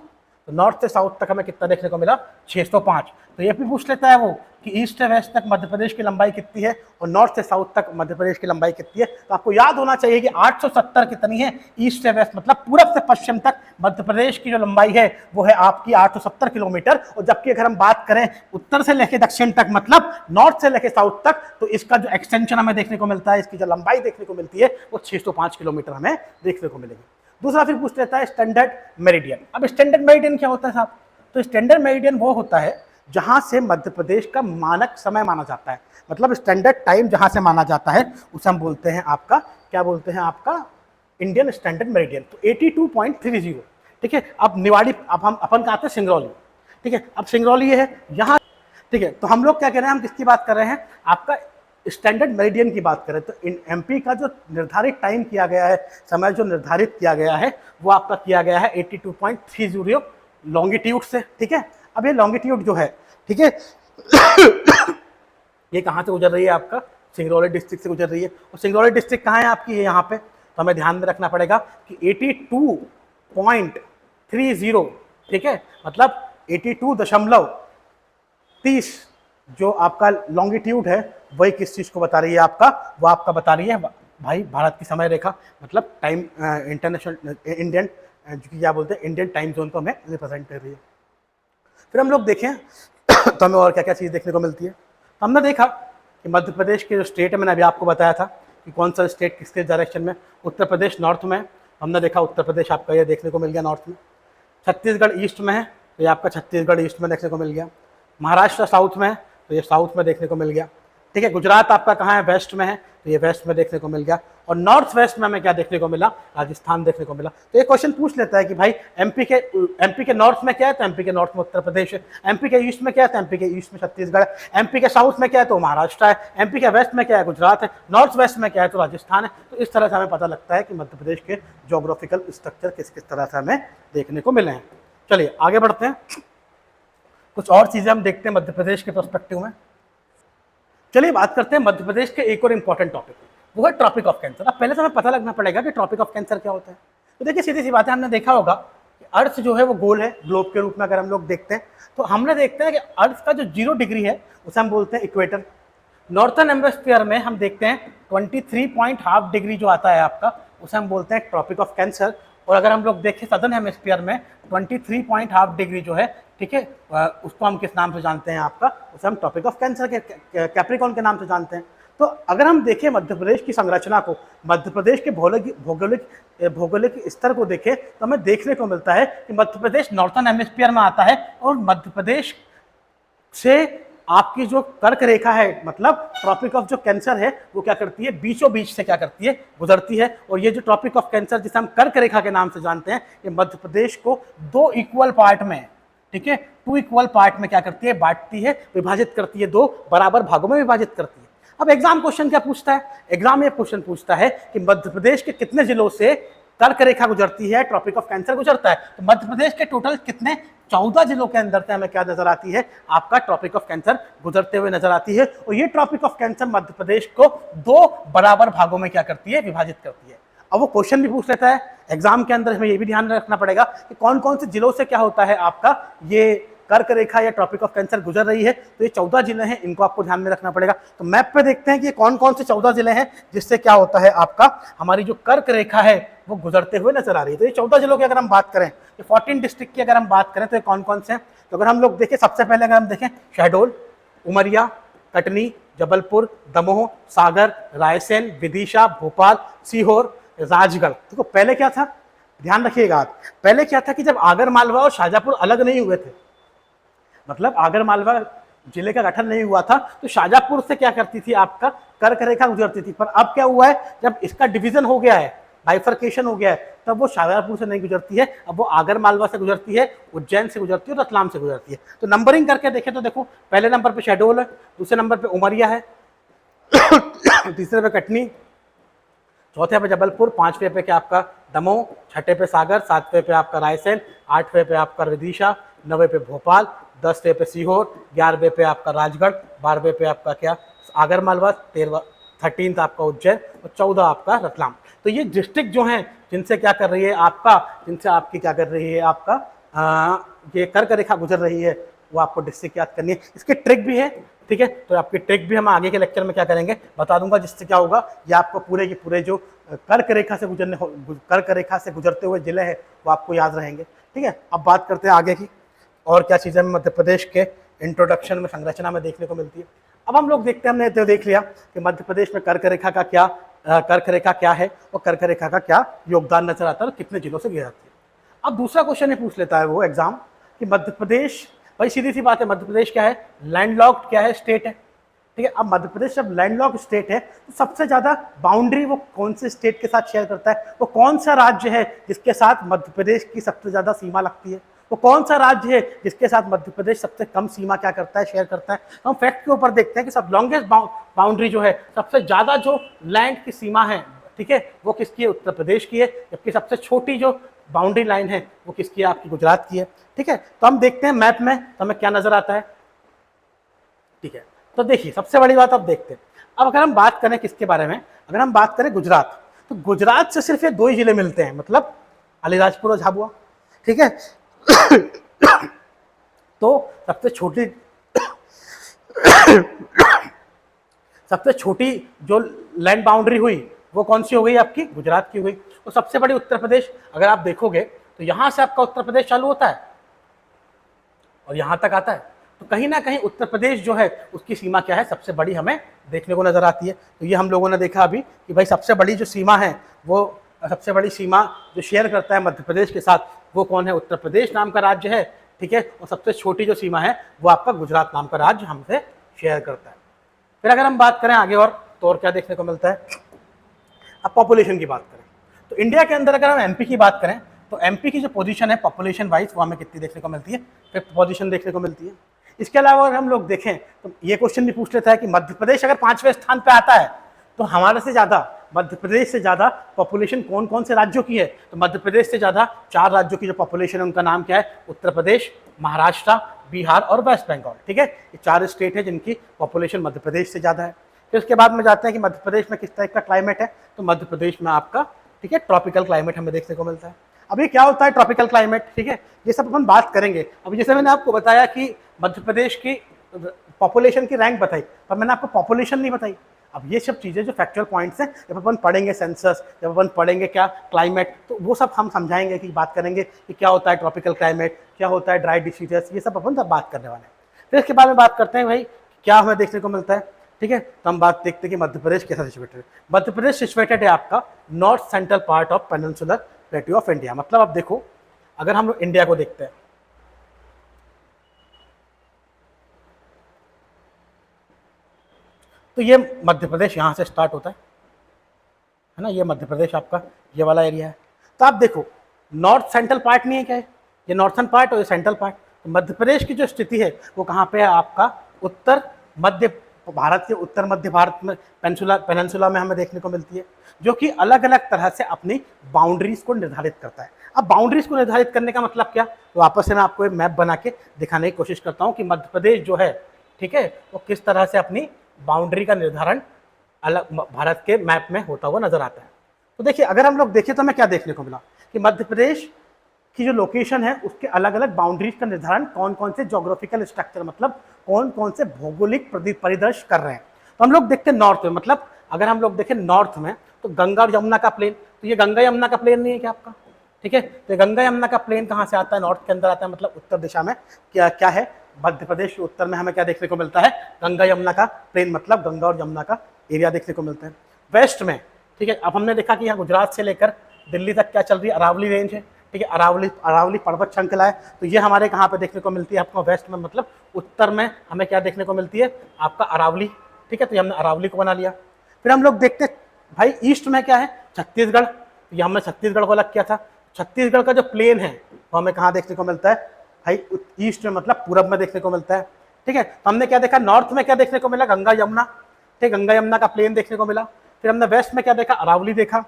तो नॉर्थ से साउथ तक हमें कितना देखने को मिला, 605। तो ये भी पूछ लेता है वो कि ईस्ट से वेस्ट तक मध्य प्रदेश की लंबाई कितनी है और नॉर्थ से साउथ तक मध्य प्रदेश की लंबाई कितनी है। तो आपको याद होना चाहिए कि 870 कितनी है ईस्ट से वेस्ट, मतलब पूरब से पश्चिम तक मध्य प्रदेश की जो लंबाई है वो है आपकी 870 किलोमीटर। और जबकि अगर हम बात करें उत्तर से लेकर दक्षिण तक, मतलब नॉर्थ से लेकर साउथ तक, तो इसका जो एक्सटेंशन हमें देखने को मिलता है, इसकी जो लंबाई देखने को मिलती है वो 605 किलोमीटर हमें देखने को मिलेगी। दूसरा फिर पूछ लेता है स्टैंडर्ड मेरिडियन। अब स्टैंडर्ड मेरिडियन क्या होता है साहब, तो स्टैंडर्ड मेरिडियन वो होता है जहां से मध्य प्रदेश का मानक समय माना जाता है, मतलब स्टैंडर्ड टाइम जहां से माना जाता है उसे हम बोलते हैं आपका, क्या बोलते हैं आपका, इंडियन स्टैंडर्ड मेरिडियन। तो 82.30, ठीक है। अब निवाड़ी, अब हम अपन का आते हैं सिंगरौली, ठीक है। अब सिंगरौली ये है यहाँ, ठीक है। तो हम लोग क्या कह रहे हैं, हम किसकी बात कर रहे हैं, आपका स्टैंडर्ड मेरिडियन की बात करें तो इन एमपी का जो निर्धारित टाइम किया गया है, समय जो निर्धारित किया गया है वो आपका किया गया है 82.30 लॉन्गिट्यूड से, ठीक है। अब ये लॉन्गिट्यूड जो है, ठीक है, ये कहाँ से गुजर रही है, आपका सिंगरौली डिस्ट्रिक्ट से गुजर रही है। और सिंगरौली डिस्ट्रिक्ट कहाँ है आपकी, ये यहाँ पे। तो हमें ध्यान में रखना पड़ेगा कि 82.30, ठीक है, मतलब 82.30 जो आपका लॉन्गिट्यूड है वही किस चीज़ को बता रही है आपका, वो आपका बता रही है भाई भारत की समय रेखा, मतलब टाइम इंटरनेशनल इंडियन क्या बोलते हैं इंडियन टाइम जोन को हमें रिप्रेजेंट कर रही है। फिर हम लोग देखें तो हमें और क्या क्या चीज़ देखने को मिलती है। तो हमने देखा कि मध्य प्रदेश के जो स्टेट है, मैंने अभी आपको बताया था कि कौन सा स्टेट किसके डायरेक्शन में, उत्तर प्रदेश नॉर्थ में। हमने देखा उत्तर प्रदेश आपका ये देखने को मिल गया नॉर्थ में, छत्तीसगढ़ ईस्ट में है तो ये आपका छत्तीसगढ़ ईस्ट में देखने को मिल गया, महाराष्ट्र साउथ में है तो ये साउथ में देखने को मिल गया, ठीक है। गुजरात आपका कहाँ है, वेस्ट में है तो ये वेस्ट में देखने को मिल गया, और नॉर्थ वेस्ट में हमें क्या देखने को मिला, राजस्थान देखने को मिला। तो ये क्वेश्चन पूछ लेता है कि भाई एमपी के नॉर्थ में क्या है, तो एमपी के नॉर्थ में उत्तर प्रदेश है, एमपी के ईस्ट में क्या है, तो एमपी के ईस्ट में छत्तीसगढ़ है, एमपी के साउथ में क्या है तो महाराष्ट्र है, एमपी के वेस्ट में क्या है गुजरात है, नॉर्थ वेस्ट में क्या है तो राजस्थान है। तो इस तरह से हमें पता लगता है कि मध्य प्रदेश के जोग्राफिकल स्ट्रक्चर किस किस तरह से हमें देखने को मिले हैं। चलिए आगे बढ़ते हैं, कुछ और चीज़ें हम देखते हैं मध्य प्रदेश के पर्सपेक्टिव में। चलिए बात करते हैं मध्य प्रदेश के एक और इम्पॉर्टेंट टॉपिक, वो है ट्रॉपिक ऑफ कैंसर। अब पहले तो हमें पता लगना पड़ेगा कि ट्रॉपिक ऑफ कैंसर क्या होता है। तो देखिए सीधी सी बात है, हमने देखा होगा कि अर्थ जो है वो गोल है, ग्लोब के रूप में अगर हम लोग देखते हैं तो हमने देखते हैं कि अर्थ का जो 0 डिग्री है उसे हम बोलते हैं इक्वेटर। नॉर्थर्न हेमिस्फीयर में हम देखते हैं 23.5 डिग्री जो आता है आपका, उसे हम बोलते हैं ट्रॉपिक ऑफ कैंसर। और अगर हम लोग देखें सदर्न हेमिस्फीयर में 23.5 डिग्री जो है, ठीक है, उसको हम किस नाम से जानते हैं आपका, उसे जिसे हम ट्रॉपिक ऑफ कैंसर के कैप्रिकॉर्न के नाम से जानते हैं। तो अगर हम देखें मध्य प्रदेश की संरचना को, मध्य प्रदेश के भौगोलिक स्तर को देखें तो हमें देखने को मिलता है कि मध्य प्रदेश नॉर्थन हेमिस्फीयर में आता है और मध्य प्रदेश से आपकी जो कर्क रेखा है, मतलब ट्रॉपिक ऑफ जो कैंसर है, वो क्या करती है, बीचों बीच से क्या करती है, गुजरती है। और ये जो ट्रॉपिक ऑफ कैंसर जिसे हम कर्क रेखा के नाम से जानते हैं, ये मध्य प्रदेश को 2 इक्वल पार्ट में, ठीक है, 2 इक्वल पार्ट में क्या करती है, बांटती है, विभाजित करती है, 2 बराबर भागों में विभाजित करती है। अब एग्जाम क्वेश्चन क्या पूछता है, एग्जाम ये क्वेश्चन पूछता है कि मध्य प्रदेश के कितने जिलों से कर्क रेखा गुजरती है, ट्रॉपिक ऑफ कैंसर गुजरता है। तो मध्य प्रदेश के टोटल कितने, 14 जिलों के अंदर से हमें क्या नजर आती है, आपका ट्रॉपिक ऑफ कैंसर गुजरते हुए नजर आती है। और ये tropic of cancer Madhya Pradesh को 2 बराबर भागों में क्या करती है, विभाजित करती है। अब वो क्वेश्चन भी पूछ लेता है एग्जाम के अंदर, हमें ये भी ध्यान रखना पड़ेगा कि कौन कौन से जिलों से क्या होता है, आपका ये कर्क रेखा या ट्रॉपिक ऑफ कैंसर गुजर रही है। तो ये 14 जिले हैं, इनको आपको ध्यान में रखना पड़ेगा। तो मैप पे देखते हैं कि ये कौन कौन से 14 जिले हैं जिससे क्या होता है, आपका हमारी जो कर्क रेखा है वो गुजरते हुए नजर आ रही है। तो ये 14 जिलों की अगर हम बात करें, ये 14 डिस्ट्रिक्ट की अगर हम बात करें तो ये कौन कौन से हैं। तो अगर हम लोग देखें, सबसे पहले अगर हम देखें, शहडोल, उमरिया, कटनी, जबलपुर, दमोह, सागर, रायसेन, विदिशा, भोपाल, सीहोर, राजगढ़। देखो पहले क्या था, ध्यान रखिएगा आप, पहले क्या था कि जब आगर मालवा और शाजापुर अलग नहीं हुए थे, मतलब आगर मालवा जिले का गठन नहीं हुआ था, तो शाजापुर से क्या करती थी, आपका कर्क रेखा गुजरती थी। पर अब क्या हुआ है, जब इसका डिवीजन हो गया है, बाइफर्केशन हो गया है, तब वो शाजापुर से नहीं गुजरती है, अब वो आगर मालवा से गुजरती है, उज्जैन से गुजरती है और रतलाम से गुजरती है। तो नंबरिंग करके देखें तो देखो, पहले नंबर पे शहडोल है, दूसरे नंबर पे उमरिया है, तीसरे पे कटनी, चौथे पे जबलपुर, पांचवे पे क्या आपका दमोह, छठे पे सागर, सातवें पे आपका रायसेन, आठवें पे आपका विदिशा, 9वें पे भोपाल, 10वें पे सीहोर, 11वें पे आपका राजगढ़, 12वें पे आपका क्या आगर मालवा, 13 आपका उज्जैन और 14 आपका रतलाम। तो ये डिस्ट्रिक्ट जो हैं जिनसे क्या कर रही है, आपका जिनसे आपकी क्या कर रही है, आपका ये कर्क रेखा गुजर रही है, वो आपको डिस्ट्रिक्ट याद करनी है। इसकी ट्रिक भी है, ठीक है, तो आपकी ट्रिक भी हम आगे के लेक्चर में क्या करेंगे, बता दूंगा, जिससे क्या होगा, ये आपको पूरे के पूरे जो कर्क रेखा से गुजरते हुए जिले हैं वो आपको याद रहेंगे। ठीक है, अब बात करते हैं आगे की, और क्या चीज़ें मध्य प्रदेश के इंट्रोडक्शन में, संरचना में देखने को मिलती है। अब हम लोग देखते हैं, हमने तो देख लिया कि मध्य प्रदेश में कर्क रेखा क्या है और कर्क रेखा का क्या योगदान नजर आता है और कितने जिलों से गुजरती है। अब दूसरा क्वेश्चन ये पूछ लेता है वो एग्जाम कि मध्य प्रदेश, भाई सीधी सी बात है, मध्य प्रदेश क्या है, लैंडलॉक्ड क्या है, स्टेट है। ठीक है, अब मध्य प्रदेश जब लैंडलॉक्ड स्टेट है तो सबसे ज्यादा बाउंड्री वो कौन से स्टेट के साथ शेयर करता है, वो कौन सा राज्य है जिसके साथ मध्य प्रदेश की सबसे ज्यादा सीमा लगती है, वो कौन सा राज्य है जिसके साथ मध्य प्रदेश सबसे कम सीमा क्या करता है, शेयर करता है। तो हम फैक्ट के ऊपर देखते हैं कि सब लॉन्गेस्ट बाउंड्री जो है, सबसे ज्यादा जो लैंड की सीमा है, ठीक है, वो किसकी है, उत्तर प्रदेश की है, जबकि सबसे छोटी जो बाउंड्री लाइन है वो किसकी है, आपकी गुजरात की है। ठीक है, तो हम देखते हैं मैप में तो हमें क्या नजर आता है। ठीक है, तो देखिए सबसे बड़ी बात अब देखते हैं, अब अगर हम बात करें किसके बारे में, अगर हम बात करें गुजरात, तो गुजरात से सिर्फ ये 2 ही जिले मिलते हैं, मतलब अलीराजपुर और झाबुआ। ठीक है, तो सबसे छोटी जो लैंड बाउंड्री हुई वो कौन सी हो गई, आपकी गुजरात की हुई। तो सबसे बड़ी उत्तर प्रदेश, अगर आप देखोगे तो यहां से आपका उत्तर प्रदेश चालू होता है और यहां तक आता है, तो कहीं ना कहीं उत्तर प्रदेश जो है उसकी सीमा क्या है, सबसे बड़ी हमें देखने को नजर आती है। तो ये हम लोगों ने देखा अभी कि भाई सबसे बड़ी जो सीमा है, वो सबसे बड़ी सीमा जो शेयर करता है मध्य प्रदेश के साथ, वो कौन है, उत्तर प्रदेश नाम का राज्य है। ठीक है, और सबसे छोटी जो सीमा है वो आपका गुजरात नाम का राज्य हमसे शेयर करता है। फिर अगर हम बात करें आगे और क्या देखने को मिलता है, अब पॉपुलेशन की बात करें तो इंडिया के अंदर अगर हम एमपी की बात करें तो एमपी की जो पोजीशन है पॉपुलेशन वाइज, वो हमें कितनी देखने को मिलती है, 5th पोजीशन देखने को मिलती है। इसके अलावा अगर हम लोग देखें तो ये क्वेश्चन भी पूछ लेता है कि मध्य प्रदेश अगर 5वें स्थान पे आता है तो हमारे से ज्यादा, मध्य प्रदेश से ज्यादा पॉपुलेशन कौन कौन से राज्यों की है। तो मध्य प्रदेश से ज्यादा 4 राज्यों की जो पॉपुलेशन है उनका नाम क्या है, उत्तर प्रदेश, महाराष्ट्र, बिहार और वेस्ट बंगाल। ठीक है, ये 4 स्टेट है जिनकी पॉपुलेशन मध्य प्रदेश से ज्यादा है। फिर उसके बाद में जाते हैं कि मध्य प्रदेश में किस टाइप का क्लाइमेट है, तो मध्य प्रदेश में आपका, ठीक है, ट्रॉपिकल क्लाइमेट हमें देखने को मिलता है। अभी क्या होता है ट्रॉपिकल क्लाइमेट, ठीक है, ये सब अपन बात करेंगे। अभी जैसे मैंने आपको बताया कि मध्य प्रदेश की पॉपुलेशन की रैंक बताई, पर मैंने आपको पॉपुलेशन नहीं बताई। अब ये सब चीज़ें जो फैक्चुअल पॉइंट्स हैं, जब अपन पढ़ेंगे सेंसस, जब अपन पढ़ेंगे क्या क्लाइमेट, तो वो सब हम समझाएंगे कि बात करेंगे कि क्या होता है ट्रॉपिकल क्लाइमेट, क्या होता है ड्राई डिसीजेस, ये सब अपन सब बात करने वाले हैं। फिर इसके बारे में बात करते हैं भाई क्या हमें देखने को मिलता है। ठीक है, तो हम बात देखते हैं कि मध्य प्रदेश कैसा सिचुएटेड है। मध्य प्रदेश सिचुएटेड है आपका north central part of peninsular प्लेटू of India. मतलब आप देखो, अगर हम लोग इंडिया को देखते हैं, तो ये मध्य प्रदेश यहाँ से स्टार्ट होता है ना, ये मध्य प्रदेश आपका ये वाला एरिया है। तो आप देखो, नॉर्थ सेंट्रल पार्ट नहीं है क्या है, ये नॉर्थन पार्ट और ये सेंट्रल पार्ट। तो मध्य प्रदेश की जो स्थिति है वो कहाँ पे है आपका, उत्तर मध्य भारत के उत्तर मध्य भारत में पेनिनसुला में हमें देखने को मिलती है, जो कि अलग अलग तरह से अपनी बाउंड्रीज को निर्धारित करता है। अब बाउंड्रीज को निर्धारित करने का मतलब क्या, तो वापस से मैं आपको एक मैप बना के दिखाने की कोशिश करता हूँ कि मध्य प्रदेश जो है, ठीक है, वो किस तरह से अपनी बाउंड्री का निर्धारण अलग भारत के मैप में होता हुआ नजर आता है। तो देखिए, अगर हम लोग देखें तो हमें क्या देखने को मिला कि मध्य प्रदेश की जो लोकेशन है उसके अलग अलग बाउंड्रीज का निर्धारण कौन कौन से ज्योग्राफिकल स्ट्रक्चर, मतलब कौन कौन से भौगोलिक परिदृश्य कर रहे हैं। तो हम लोग देखते हैं नॉर्थ में, मतलब अगर हम लोग देखें नॉर्थ में तो गंगा और यमुना का प्लेन, तो ये गंगा यमुना का प्लेन नहीं है क्या आपका, ठीक है। तो गंगा यमुना का प्लेन कहाँ से आता है, नॉर्थ के अंदर आता है, मतलब उत्तर दिशा में क्या क्या है, मध्य प्रदेश के उत्तर में हमें क्या देखने को मिलता है, गंगा यमुना का प्लेन, मतलब गंगा और यमुना का एरिया देखने को मिलता है। वेस्ट में, ठीक है, अब हमने देखा कि यहाँ गुजरात से लेकर दिल्ली तक क्या चल रही है, अरावली रेंज है, ठीक है, अरावली पर्वत श्रृंखला है। तो ये हमारे कहाँ पे देखने को मिलती है आपको, वेस्ट में, मतलब उत्तर में हमें क्या देखने को मिलती है आपका, अरावली। ठीक है, तो हमने अरावली को बना लिया। फिर हम लोग देखते हैं भाई ईस्ट में क्या है, छत्तीसगढ़। तो ये हमने छत्तीसगढ़ को अलग किया था। छत्तीसगढ़ का जो प्लेन है वो हमें कहाँ देखने को मिलता है भाई, ईस्ट में, मतलब पूरब में देखने को मिलता है। ठीक है, तो हमने क्या देखा, नॉर्थ में क्या देखने को मिला, गंगा यमुना, ठीक, गंगा यमुना का प्लेन देखने को मिला। फिर हमने वेस्ट में क्या देखा, अरावली देखा।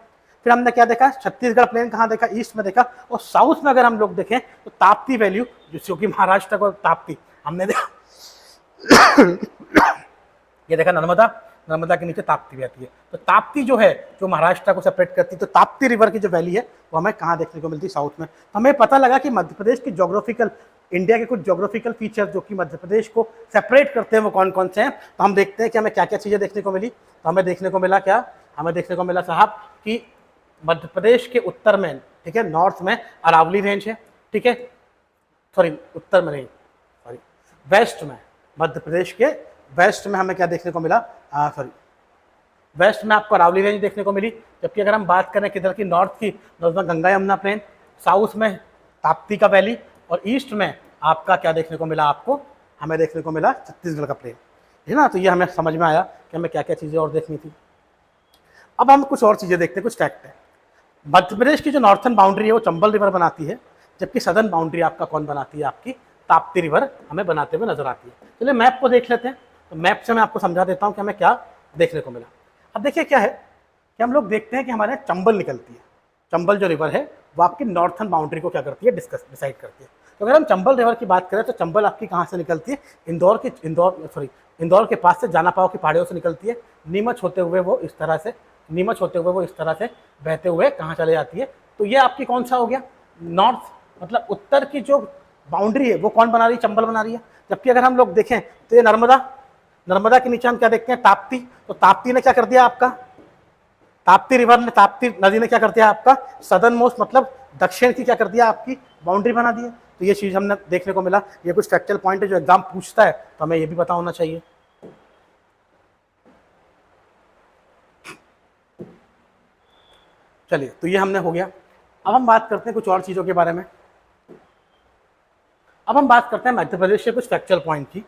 फिर हमने क्या देखा, छत्तीसगढ़ प्लेन कहाँ देखा, ईस्ट में देखा। और साउथ में अगर हम लोग देखें तो ताप्ती वैल्यू, जो कि महाराष्ट्र को ताप्ती हमने देखा ये देखा, नर्मदा के नीचे ताप्ती बहती है। तो ताप्ती जो है, जो महाराष्ट्र को सेपरेट करती है, तो ताप्ती रिवर की जो वैली है वो हमें कहाँ देखने को मिलती है, साउथ में। तो हमें पता लगा कि मध्य प्रदेश की ज्योग्राफिकल, इंडिया के कुछ ज्योग्राफिकल फीचर जो कि मध्य प्रदेश को सेपरेट करते हैं वो कौन कौन से हैं। तो हम देखते हैं कि हमें क्या क्या चीज़ें देखने को मिली। तो हमें देखने को मिला क्या, हमें देखने को मिला साहब कि मध्य प्रदेश के उत्तर में, ठीक है, नॉर्थ में अरावली रेंज है, ठीक है, सॉरी उत्तर में नहीं, सॉरी वेस्ट में, मध्य प्रदेश के वेस्ट में हमें क्या देखने को मिला, वेस्ट में आपको अरावली रेंज देखने को मिली। जबकि अगर हम बात करें किधर की, नॉर्थ की, नॉर्थ में गंगा यमुना प्लेन, साउथ में ताप्ती का वैली, और ईस्ट में आपका क्या देखने को मिला, आपको हमें देखने को मिला छत्तीसगढ़ का प्लेन, है ना। तो ये हमें समझ में आया कि हमें क्या क्या चीज़ें और देखनी थी। अब हम कुछ और चीज़ें देखते हैं, कुछ फैक्ट है। मध्य प्रदेश की जो नॉर्थन बाउंड्री है वो चंबल रिवर बनाती है, जबकि सदर्न बाउंड्री आपका कौन बनाती है, आपकी ताप्ती रिवर हमें बनाते हुए नजर आती है। चलिए मैप को देख लेते हैं। तो मैप से मैं आपको समझा देता हूँ कि हमें क्या देखने को मिला। अब देखिए क्या है कि हम लोग देखते हैं कि हमारे यहाँ चंबल निकलती है, चंबल जो रिवर है वो आपकी नॉर्थन बाउंड्री को क्या करती है, डिसाइड करती है। तो अगर हम चंबल रिवर की बात करें तो चंबल आपकी कहाँ से निकलती है, इंदौर के पास से जानापाव की पहाड़ियों से निकलती है, नीमच होते हुए वो इस तरह से बहते हुए कहाँ चले जाती है। तो ये आपकी कौन सा हो गया, नॉर्थ, मतलब उत्तर की जो बाउंड्री है वो कौन बना रही है, चंबल बना रही है। जबकि अगर हम लोग देखें तो ये नर्मदा के नीचे हम क्या देखते हैं, ताप्ती। तो ताप्ती ने क्या कर दिया आपका, ताप्ती नदी ने क्या कर दिया आपका, सदर्न मोस्ट, मतलब दक्षिण की क्या कर दिया, आपकी बाउंड्री बना दी है। तो ये चीज़ हमने देखने को मिला। ये कुछ फैक्चुअल पॉइंट है जो एग्जाम पूछता है, तो हमें ये भी पता होना चाहिए। चलिए, तो ये हमने हो गया। अब हम बात करते हैं कुछ और चीज़ों के बारे में। अब हम बात करते हैं मध्य प्रदेश के कुछ फैक्चुअल पॉइंट की,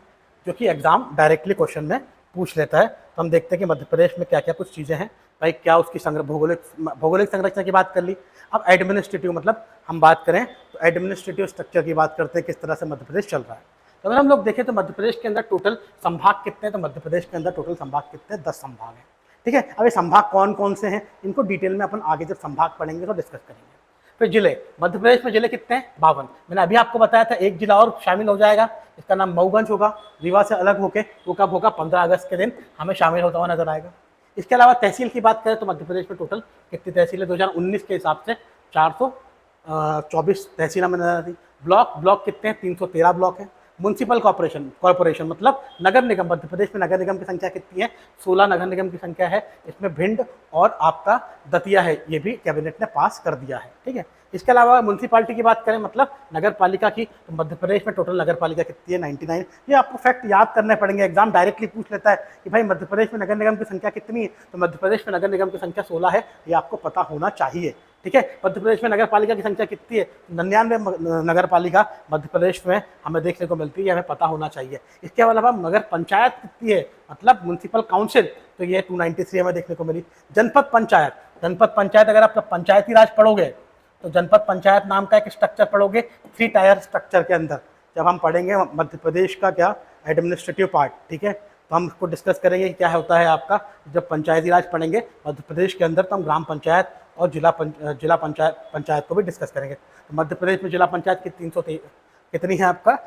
जो कि एग्जाम डायरेक्टली क्वेश्चन में पूछ लेता है। तो हम देखते हैं कि मध्य प्रदेश में क्या क्या कुछ चीज़ें हैं भाई, क्या उसकी भौगोलिक संरचना की बात कर ली। अब एडमिनिस्ट्रेटिव, मतलब हम बात करें तो एडमिनिस्ट्रेटिव स्ट्रक्चर की बात करते हैं, किस तरह से मध्य प्रदेश चल रहा है। तो अगर हम लोग देखें तो मध्य प्रदेश के अंदर टोटल संभाग कितने हैं, तो मध्य प्रदेश के अंदर टोटल संभाग कितने हैं, 10 संभाग हैं। ठीक है, अब ये संभाग कौन कौन से हैं, इनको डिटेल में अपन आगे जब संभाग पढ़ेंगे तो डिस्कस करेंगे। फिर जिले, मध्य प्रदेश में जिले कितने हैं, 52। मैंने अभी आपको बताया था एक जिला और शामिल हो जाएगा, इसका नाम मऊगंज होगा, रीवा से अलग होके। वो कब होगा, 15 अगस्त के दिन हमें शामिल होता हुआ नजर आएगा। इसके अलावा तहसील की बात करें तो मध्य प्रदेश में टोटल कितनी तहसील है, 2019 के हिसाब से 424 तहसील हमें नजर आती। ब्लॉक कितने हैं, 313 ब्लॉक हैं। म्युनिसिपल कॉर्पोरेशन मतलब नगर निगम। मध्य प्रदेश में नगर निगम की संख्या कितनी है? 16 नगर निगम की संख्या है। इसमें भिंड और आपका दतिया है, ये भी कैबिनेट ने पास कर दिया है। ठीक है, इसके अलावा म्यूनसिपालिटी की बात करें मतलब नगर पालिका की, तो मध्य प्रदेश में टोटल नगर पालिका कितनी है? 99। ये आपको फैक्ट याद करने पड़ेंगे, एग्जाम डायरेक्टली पूछ लेता है कि भाई मध्य प्रदेश में नगर निगम की संख्या कितनी है, तो मध्य प्रदेश में नगर निगम की संख्या 16 है, ये आपको पता होना चाहिए। ठीक है, मध्य प्रदेश में नगर पालिका की संख्या कितनी है? 99 नगर पालिका मध्य प्रदेश में हमें देखने को मिलती है, हमें पता होना चाहिए। इसके अलावा नगर पंचायत कितनी है मतलब म्यूनसिपल काउंसिल, तो ये 293 हमें देखने को मिली। जनपद पंचायत अगर आप पंचायती राज पढ़ोगे तो जनपद पंचायत नाम का एक स्ट्रक्चर पढ़ोगे 3 टायर स्ट्रक्चर के अंदर, जब हम पढ़ेंगे मध्य प्रदेश का क्या एडमिनिस्ट्रेटिव पार्ट। ठीक है, तो हम इसको डिस्कस करेंगे कि क्या होता है आपका जब पंचायती राज पढ़ेंगे मध्य प्रदेश के अंदर, तो हम ग्राम पंचायत और जिला पंचायत को भी डिस्कस करेंगे। तो मध्य प्रदेश में जिला पंचायत की 300 कितनी है आपका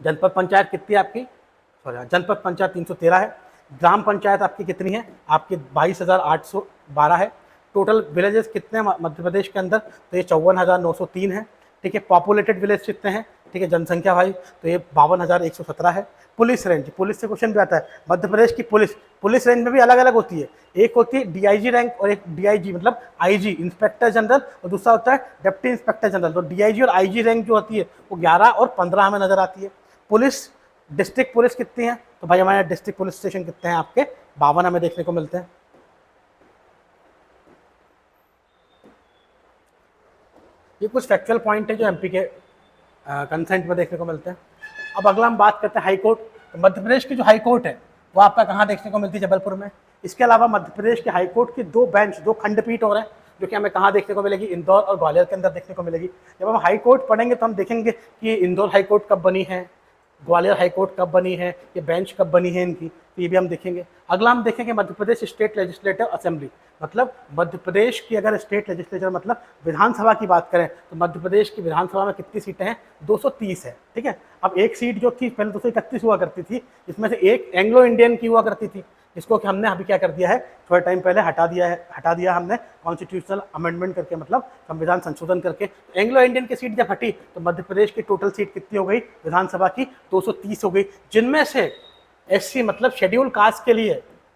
जनपद पंचायत कितनी है आपकी, सॉरी जनपद पंचायत 313 है। ग्राम पंचायत आपकी कितनी है? आपकी 22,812 है। टोटल विलेजेस कितने हैं मध्य प्रदेश के अंदर? तो ये 54,903 है। ठीक है, पॉपुलेटेड विलेज कितने हैं? ठीक है, जनसंख्या भाई तो ये 52,117 है। पुलिस रेंज, पुलिस से क्वेश्चन भी आता है। मध्य प्रदेश की पुलिस रेंज में भी अलग अलग होती है। एक होती है डीआईजी रैंक और एक डीआईजी मतलब आईजी इंस्पेक्टर जनरल, और दूसरा होता है डिप्टी इंस्पेक्टर जनरल। तो डीआईजी और आईजी रैंक जो होती है वो 11 और 15 हमें नजर आती है। पुलिस डिस्ट्रिक्ट पुलिस कितनी है? तो भाई हमारे डिस्ट्रिक्ट पुलिस स्टेशन कितने हैं आपके? 52 हमें देखने को मिलते हैं। ये कुछ फैक्चुअल पॉइंट है जो एमपी के कंसेंट में देखने को मिलते हैं। अब अगला हम बात करते हैं हाई कोर्ट। तो मध्य प्रदेश की जो हाई कोर्ट है वो आपका कहाँ देखने को मिलती है? जबलपुर में। इसके अलावा मध्य प्रदेश के हाई कोर्ट की 2 बेंच, 2 खंडपीठ और हैं जो कि हमें कहाँ देखने को मिलेगी? इंदौर और ग्वालियर के अंदर देखने को मिलेगी। जब हम हाई कोर्ट पढ़ेंगे तो हम देखेंगे कि इंदौर हाई कोर्ट कब बनी है, ग्वालियर हाई कोर्ट कब बनी है, ये बेंच कब बनी है इनकी, तो ये भी हम देखेंगे। अगला हम देखेंगे Madhya Pradesh state legislative assembly, मतलब मध्य प्रदेश की अगर स्टेट लेजिस्लेचर मतलब विधानसभा की बात करें तो मध्य प्रदेश की विधानसभा में कितनी सीटें हैं? 230 है। ठीक है, अब एक सीट जो थी पहले 231 हुआ करती थी, जिसमें से एक एंग्लो इंडियन की हुआ करती थी, जिसको कि हमने अभी क्या कर दिया है, थोड़ा टाइम पहले हटा दिया हमने कॉन्स्टिट्यूशनल अमेंडमेंट करके, मतलब संविधान संशोधन करके। एंग्लो इंडियन की सीट जब हटी तो मध्य प्रदेश की टोटल सीट कितनी हो गई विधानसभा की? 230 हो गई, जिनमें से एससी मतलब शेड्यूल कास्ट के लिए,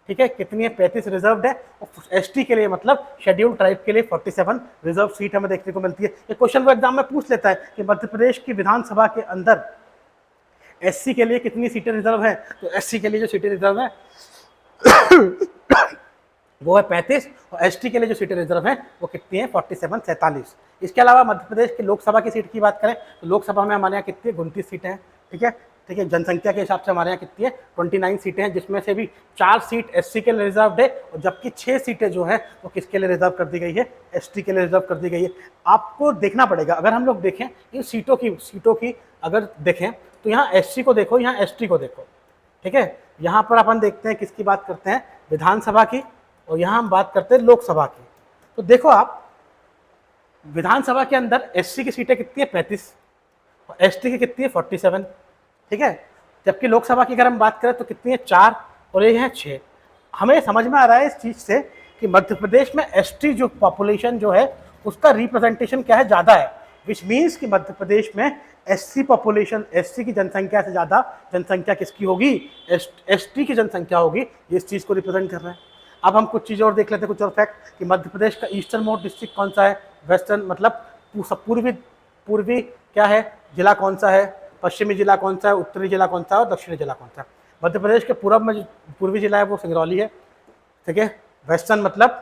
ठीक है, कितनी है? 35 रिजर्व्ड है, और एसटी के लिए मतलब शेड्यूल ट्राइब के लिए 47 रिजर्व सीट हमें देखने को मिलती है। ये क्वेश्चन वो एग्जाम में पूछ लेता है कि मध्य प्रदेश की विधानसभा के अंदर एससी के लिए कितनी सीटें रिजर्व है? तो एससी के लिए जो सीटें रिजर्व है वो है 35, और एसटी के लिए जो सीटें रिजर्व हैं वो कितनी है? 47 इसके अलावा मध्य प्रदेश की लोकसभा की सीट की बात करें तो लोकसभा में हमारे यहाँ कितनी है? 29 सीटें हैं। ठीक है, जनसंख्या के हिसाब से हमारे यहाँ कितनी है? 29 सीटें हैं, जिसमें से भी 4 सीट एससी के लिए रिजर्व है, और जबकि 6 सीटें जो हैं वो किसके लिए रिजर्व कर दी गई है? एसटी के लिए रिजर्व कर दी गई है। आपको देखना पड़ेगा, अगर हम लोग देखें इन सीटों की अगर देखें तो यहाँ एससी को देखो, यहाँ एसटी को देखो। ठीक है, यहाँ पर अपन देखते हैं किसकी बात करते हैं? विधानसभा की, और यहाँ हम बात करते हैं लोकसभा की। तो देखो आप विधानसभा के अंदर एससी की सीटें कितनी है? 35, और एसटी की कितनी है? 47। ठीक है, जबकि लोकसभा की अगर हम बात करें तो कितनी है? 4, और ये है 6। हमें समझ में आ रहा है इस चीज़ से कि मध्य प्रदेश में एसटी जो पॉपुलेशन जो है उसका रिप्रेजेंटेशन क्या है? ज़्यादा है, विच मीन्स कि मध्य प्रदेश में एससी पॉपुलेशन, एससी की जनसंख्या से ज़्यादा जनसंख्या किसकी होगी? एसटी की जनसंख्या होगी। ये इस चीज़ को रिप्रेजेंट कर रहे हैं। अब हम कुछ चीज़ और देख लेते हैं, कुछ और फैक्ट कि मध्य प्रदेश का ईस्टर्न मोस्ट डिस्ट्रिक्ट कौन सा है? वेस्टर्न मतलब पूर्वी क्या है जिला कौन सा है? पश्चिमी जिला कौन सा है? उत्तरी जिला कौन सा है? और दक्षिणी जिला कौन सा है? मध्य प्रदेश के पूर्व में जो पूर्वी जिला है वो सिंगरौली है। ठीक है, वेस्टर्न मतलब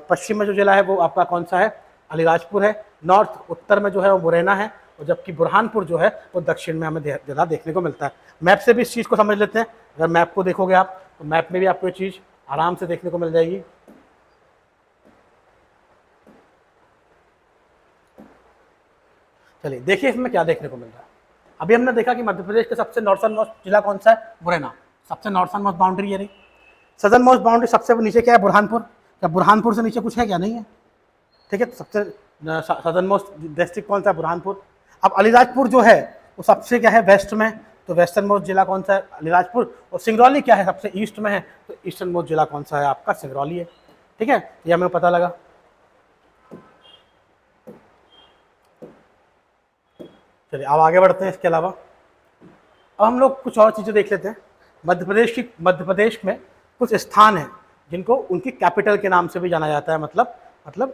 पश्चिम में जो जिला है वो आपका कौन सा है? अलीराजपुर है। नॉर्थ उत्तर में जो है वो मुरैना है, और जबकि बुरहानपुर जो है वो दक्षिण में हमें ज़्यादा देखने को मिलता है। मैप से भी इस चीज़ को समझ लेते हैं। अगर मैप को देखोगे आप तो मैप में भी आपको ये चीज़ आराम से देखने को मिल जाएगी। चलिए देखिए इसमें क्या देखने को मिल रहा है। अभी हमने देखा कि मध्य प्रदेश का सबसे नॉर्थर्न मोस्ट जिला कौन सा है? मुरैना, सबसे नॉर्थर्न मोस्ट बाउंड्री ये रही। सदर्न मोस्ट बाउंड्री सबसे नीचे क्या है? बुरहानपुर। क्या बुरहानपुर से नीचे कुछ है? क्या नहीं है। ठीक है, तो सबसे सदर्न मोस्ट डिस्ट्रिक्ट कौन सा है? बुरहानपुर। अब अलीराजपुर जो है वो सबसे क्या है? वेस्ट में, तो वेस्टर्न मोस्ट जिला कौन सा है? अलीराजपुर। और सिंगरौली क्या है? सबसे ईस्ट में है, तो ईस्टर्न मोस्ट जिला कौन सा है? आपका सिंगरौली है। ठीक है, ये हमें पता लगा। चलिए अब आगे बढ़ते हैं। इसके अलावा अब हम लोग कुछ और चीज़ें देख लेते हैं। मध्य प्रदेश में कुछ स्थान हैं जिनको उनकी कैपिटल के नाम से भी जाना जाता है। मतलब मतलब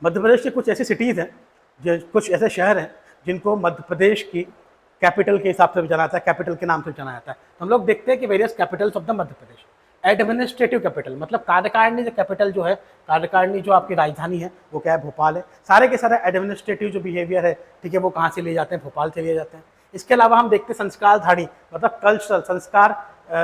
मध्य प्रदेश के कुछ ऐसी सिटीज़ हैं, जो कुछ ऐसे शहर हैं जिनको मध्य प्रदेश की कैपिटल के हिसाब से भी जाना जाता है, कैपिटल के नाम से जाना जाता है। तो हम लोग देखते हैं कि various Capitals of the Madhya Pradesh. Administrative capital मतलब कार्यकारिणी, जो कैपिटल जो है, कार्यकारिणी जो आपकी राजधानी है वो क्या है, भोपाल है। सारे के सारे एडमिनिस्ट्रेटिव जो बिहेवियर है, ठीक है, वो कहाँ से लिए जाते हैं, भोपाल से लिए जाते हैं। इसके अलावा हम देखते हैं संस्कारधानी मतलब कल्चरल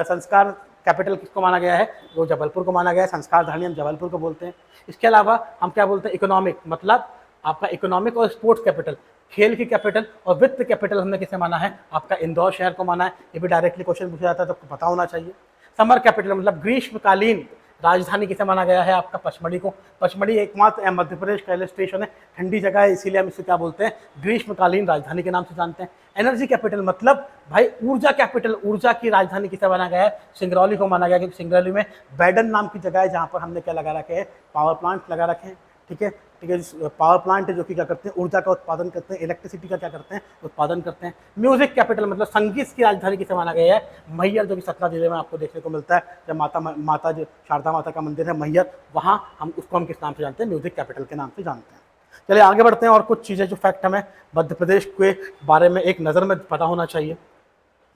संस्कार कैपिटल किसको माना गया है, वो जबलपुर को माना गया है। संस्कारधानी हम जबलपुर को बोलते हैं। इसके अलावा हम क्या बोलते हैं, इकोनॉमिक मतलब आपका इकोनॉमिक और स्पोर्ट्स कैपिटल, खेल की कैपिटल और वित्त कैपिटल हमने किसे माना है, आपका इंदौर शहर को माना है। ये भी डायरेक्टली क्वेश्चन पूछा जाता है तो आपको पता होना चाहिए। समर कैपिटल मतलब ग्रीष्मकालीन राजधानी किसे माना गया है, आपका पचमढ़ी को। पचमढ़ी एकमात्र मध्य प्रदेश का हिल स्टेशन है, ठंडी जगह है, इसीलिए हम इसे क्या बोलते हैं, ग्रीष्मकालीन राजधानी के नाम से जानते हैं। एनर्जी कैपिटल मतलब भाई ऊर्जा कैपिटल, ऊर्जा की राजधानी किसे माना गया है, सिंगरौली को माना गया, क्योंकि सिंगरौली में बैडन नाम की जगह है जहाँ पर हमने क्या लगा रखे हैं, पावर प्लांट लगा रखे हैं। ठीक है, पावर प्लांट है जो कि क्या करते हैं, ऊर्जा का उत्पादन करते हैं, इलेक्ट्रिसिटी का क्या करते हैं, उत्पादन करते हैं। म्यूजिक कैपिटल मतलब संगीत की राजधानी किसे माना गया है, मैहर, जो कि सतना जिले में आपको देखने को मिलता है। जब माता जो शारदा माता का मंदिर है मैहर, वहाँ हम किस नाम से जानते हैं, म्यूजिक कैपिटल के नाम से जानते हैं। चलिए आगे बढ़ते हैं और कुछ चीज़ें जो फैक्ट हमें मध्य प्रदेश के बारे में एक नज़र में पता होना चाहिए।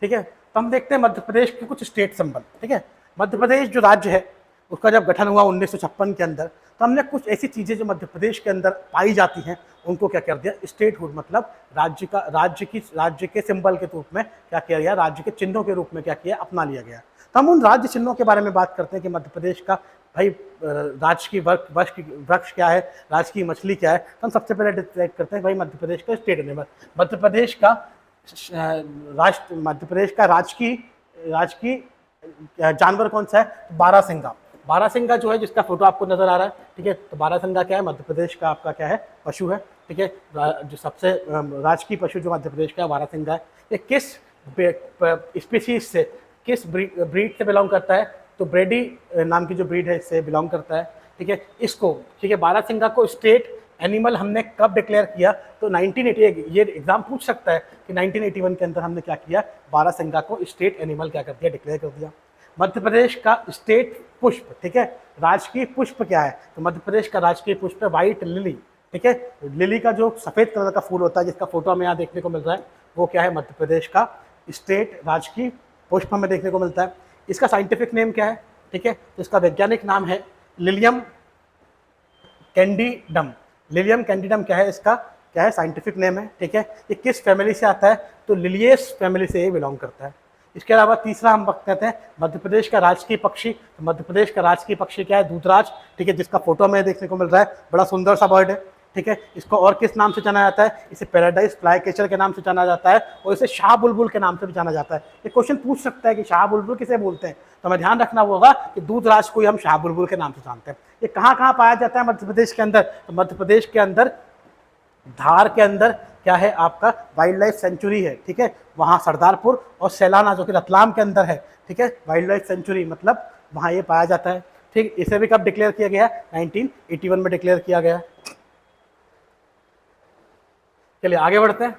ठीक है, तो हम देखते हैं मध्य प्रदेश के कुछ स्टेट सिंबल। ठीक है, मध्य प्रदेश जो राज्य है उसका जब गठन हुआ 1956 के अंदर, तो हमने कुछ ऐसी चीज़ें जो मध्य प्रदेश के अंदर पाई जाती हैं उनको क्या कर दिया, स्टेटहुड मतलब राज्य के सिंबल के रूप में क्या किया गया, राज्य के चिन्हों के रूप में क्या किया, अपना लिया गया। तो हम उन राज्य चिन्हों के बारे में बात करते हैं कि मध्य प्रदेश का भाई राज्य की वृक्ष क्या है, राज्य की मछली क्या है। तो हम सबसे पहले डिसाइड करते हैं भाई मध्य प्रदेश का स्टेट एनिमल, मध्य प्रदेश का राजकीय जानवर कौन सा है, बारहसिंगा। बारहसिंगा जो है, जिसका फोटो आपको नजर आ रहा है, ठीक है, तो बारहसिंगा क्या है, मध्य प्रदेश का आपका क्या है, पशु है। ठीक है, जो सबसे राजकीय पशु जो मध्य प्रदेश का है बारहसिंगा है। ये किस स्पीशीज से, किस ब्रीड से बिलोंग करता है, तो ब्रेडी नाम की जो ब्रीड है इससे बिलोंग करता है। ठीक है, इसको, ठीक है, बारहसिंगा को स्टेट एनिमल हमने कब डिक्लेयर किया, तो 1988, ये एग्जाम पूछ सकता है कि 1981 के अंदर हमने क्या किया, बारहसिंगा को स्टेट एनिमल क्या कर दिया, डिक्लेयर कर दिया। मध्य प्रदेश का स्टेट पुष्प, ठीक है, राजकीय पुष्प क्या है, तो मध्य प्रदेश का राजकीय पुष्प है व्हाइट लिली। ठीक है, लिली का जो सफ़ेद कलर का फूल होता है जिसका फोटो हमें यहाँ देखने को मिल रहा है, वो क्या है, मध्य प्रदेश का स्टेट राजकीय पुष्प हमें देखने को मिलता है। इसका साइंटिफिक नेम क्या है, ठीक है, तो इसका वैज्ञानिक नाम है लिलियम कैंडिडम। लिलियम कैंडिडम क्या है, इसका क्या है, साइंटिफिक नेम है। ठीक है, ये किस फैमिली से आता है, तो लिलियस फैमिली से ये बिलोंग करता है। इसके अलावा तीसरा हम कहते हैं मध्य प्रदेश का राजकीय पक्षी, तो मध्य प्रदेश का राजकीय पक्षी क्या है, दूधराज। ठीक है, जिसका फोटो हमें देखने को मिल रहा है, बड़ा सुंदर सा बर्ड है। ठीक है, इसको और किस नाम से जाना जाता है, इसे पैराडाइज फ्लाई कैचर के नाम से जाना जाता है और इसे शाह बुलबुल के नाम से भी जाना जाता है। ये क्वेश्चन पूछ सकता है कि शाह बुलबुल किसे बोलते हैं, तो हमें ध्यान रखना होगा कि दूधराज को ही हम शाह बुलबुल के नाम से जानते हैं। ये कहाँ कहाँ पाया जाता है मध्य प्रदेश के अंदर, तो मध्य प्रदेश के अंदर धार के अंदर क्या है, आपका वाइल्ड लाइफ सेंचुरी है। ठीक है, वहाँ सरदारपुर और सैलाना जो कि रतलाम के अंदर है। ठीक है, वाइल्ड लाइफ सेंचुरी मतलब वहाँ ये पाया जाता है। ठीक, इसे भी कब डिक्लेयर किया गया, 1981 में डिक्लेयर किया गया। चलिए आगे बढ़ते हैं।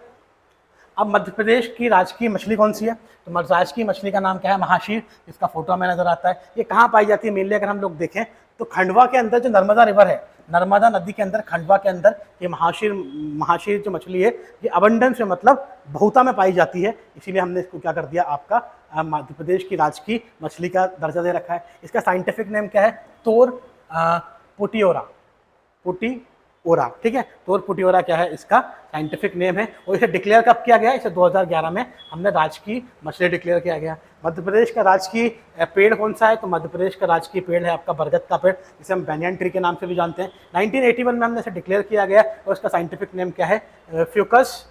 अब मध्य प्रदेश की राजकीय मछली कौन सी है, तो राजकीय मछली का नाम क्या है, महाशीर, जिसका फोटो हमें नजर आता है। ये कहाँ पाई जाती है, मेनली अगर हम लोग देखें तो खंडवा के अंदर जो नर्मदा रिवर है, नर्मदा नदी के अंदर, खंडवा के अंदर ये महाशीर जो मछली है ये अबंडेंस में मतलब बहुता में पाई जाती है, इसीलिए हमने इसको क्या कर दिया, आपका मध्य प्रदेश की राजकीय मछली का दर्जा दे रखा है। इसका साइंटिफिक नेम क्या है, तोर पुटिओरा। ठीक है, तोर पुटिओरा क्या है, इसका साइंटिफिक नेम है। और इसे डिक्लेयर कब किया गया, इसे 2011 में हमने राजकीय मछली डिक्लेयर किया गया। मध्य प्रदेश का राजकीय पेड़ कौन सा है, तो मध्य प्रदेश का राजकीय पेड़ है आपका बरगद का पेड़, जिसे हम बैनियन ट्री के नाम से भी जानते हैं। 1981 में हमने इसे डिक्लेयर किया गया और इसका साइंटिफिक नेम क्या है, फ्यूकस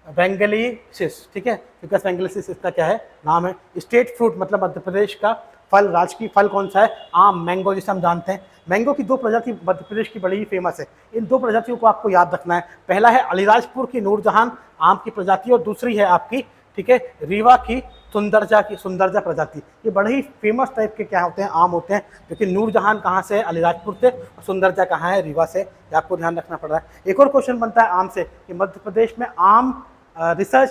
वेंगलिसिस। ठीक है, फ्यूकस वेंगलिसिस इसका क्या है, नाम है। स्टेट फ्रूट मतलब मध्य प्रदेश का फल, राजकीय फल कौन सा है, आम, मैंगो, जिसे हम जानते हैं। मैंगो की दो प्रजाति मध्य प्रदेश की बड़ी ही फेमस है, इन दो प्रजातियों को आपको याद रखना है। पहला है अलीराजपुर की नूरजहान आम की प्रजाति और दूसरी है आपकी, ठीक है, रीवा की सुंदरजा प्रजाति, ये बड़े ही फेमस टाइप के क्या होते हैं, आम होते हैं, जो कि नूरजहान कहाँ से है, अलीराजपुर से, और सुंदरजा कहाँ है, रीवा से, ये आपको ध्यान रखना पड़ रहा है। एक और क्वेश्चन बनता है आम से कि मध्य प्रदेश में आम रिसर्च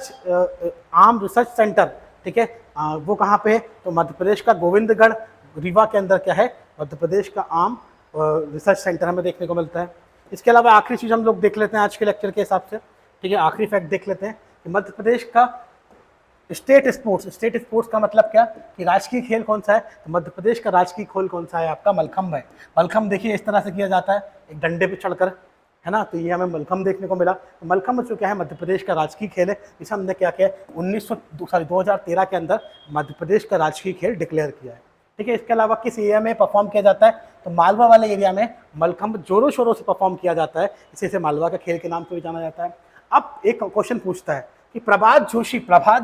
सेंटर, ठीक है, वो कहाँ पे है, तो मध्य प्रदेश का गोविंदगढ़ रीवा के अंदर क्या है, मध्य प्रदेश का आम रिसर्च सेंटर हमें देखने को मिलता है। इसके अलावा आखिरी चीज़ हम लोग देख लेते हैं आज के लेक्चर के हिसाब से, ठीक है, आखिरी फैक्ट देख लेते हैं कि मध्य प्रदेश का स्टेट स्पोर्ट्स का मतलब क्या कि राजकीय खेल कौन सा है, तो मध्य प्रदेश का राजकीय खेल कौन सा है, आपका मलखम्ब है। मलखम्ब देखिए इस तरह से किया जाता है, एक डंडे पे चढ़कर, है ना, तो ये हमें मलखम्ब देखने को मिला। तो मलखम्ब जो क्या है, मध्य प्रदेश का राजकीय खेल है, इसे हमने क्या किया, 2013 के अंदर मध्य प्रदेश का राजकीय खेल डिक्लेयर किया है, ठीक है। इसके अलावा किस एरिया में परफॉर्म किया जाता है, तो मालवा वाले एरिया में मलखम्ब जोरों शोरों से परफॉर्म किया जाता है, इसे मालवा का खेल के नाम से भी जाना जाता है। अब एक क्वेश्चन पूछता है कि प्रभात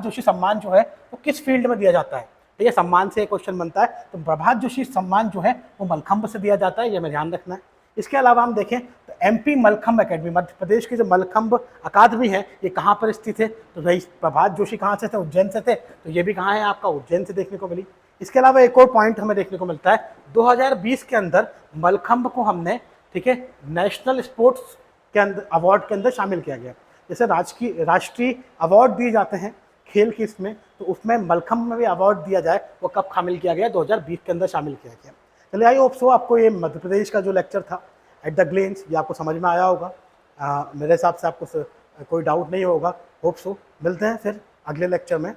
जोशी सम्मान जो है वो किस फील्ड में दिया जाता है, ठीक है, सम्मान से एक क्वेश्चन बनता है, तो प्रभात जोशी सम्मान जो है वो मलखम्ब से दिया जाता है, ये हमें ध्यान रखना है। इसके अलावा हम देखें तो एमपी मलखम्ब एकेडमी, मध्य प्रदेश की जो मलखम्ब अकादमी है ये कहाँ पर स्थित है, तो भाई प्रभात जोशी कहाँ से थे, उज्जैन से थे, तो ये भी कहाँ है, आपका उज्जैन से देखने को मिली। इसके अलावा एक और पॉइंट हमें देखने को मिलता है, 2020 के अंदर मलखम्ब को हमने, ठीक है, नेशनल स्पोर्ट्स के अंदर अवार्ड के अंदर शामिल किया गया। जैसे राष्ट्रीय अवार्ड दिए जाते हैं खेल की इसमें, तो उसमें मलखम्ब में भी अवार्ड दिया जाए, वो कब शामिल किया गया, 2020 के अंदर शामिल किया गया। चलिए, आई होप सो आपको ये मध्य प्रदेश का जो लेक्चर था एट द ग्लेंस, ये आपको समझ में आया होगा। मेरे हिसाब से आपको कोई डाउट नहीं होगा। होप सो मिलते हैं फिर अगले लेक्चर में।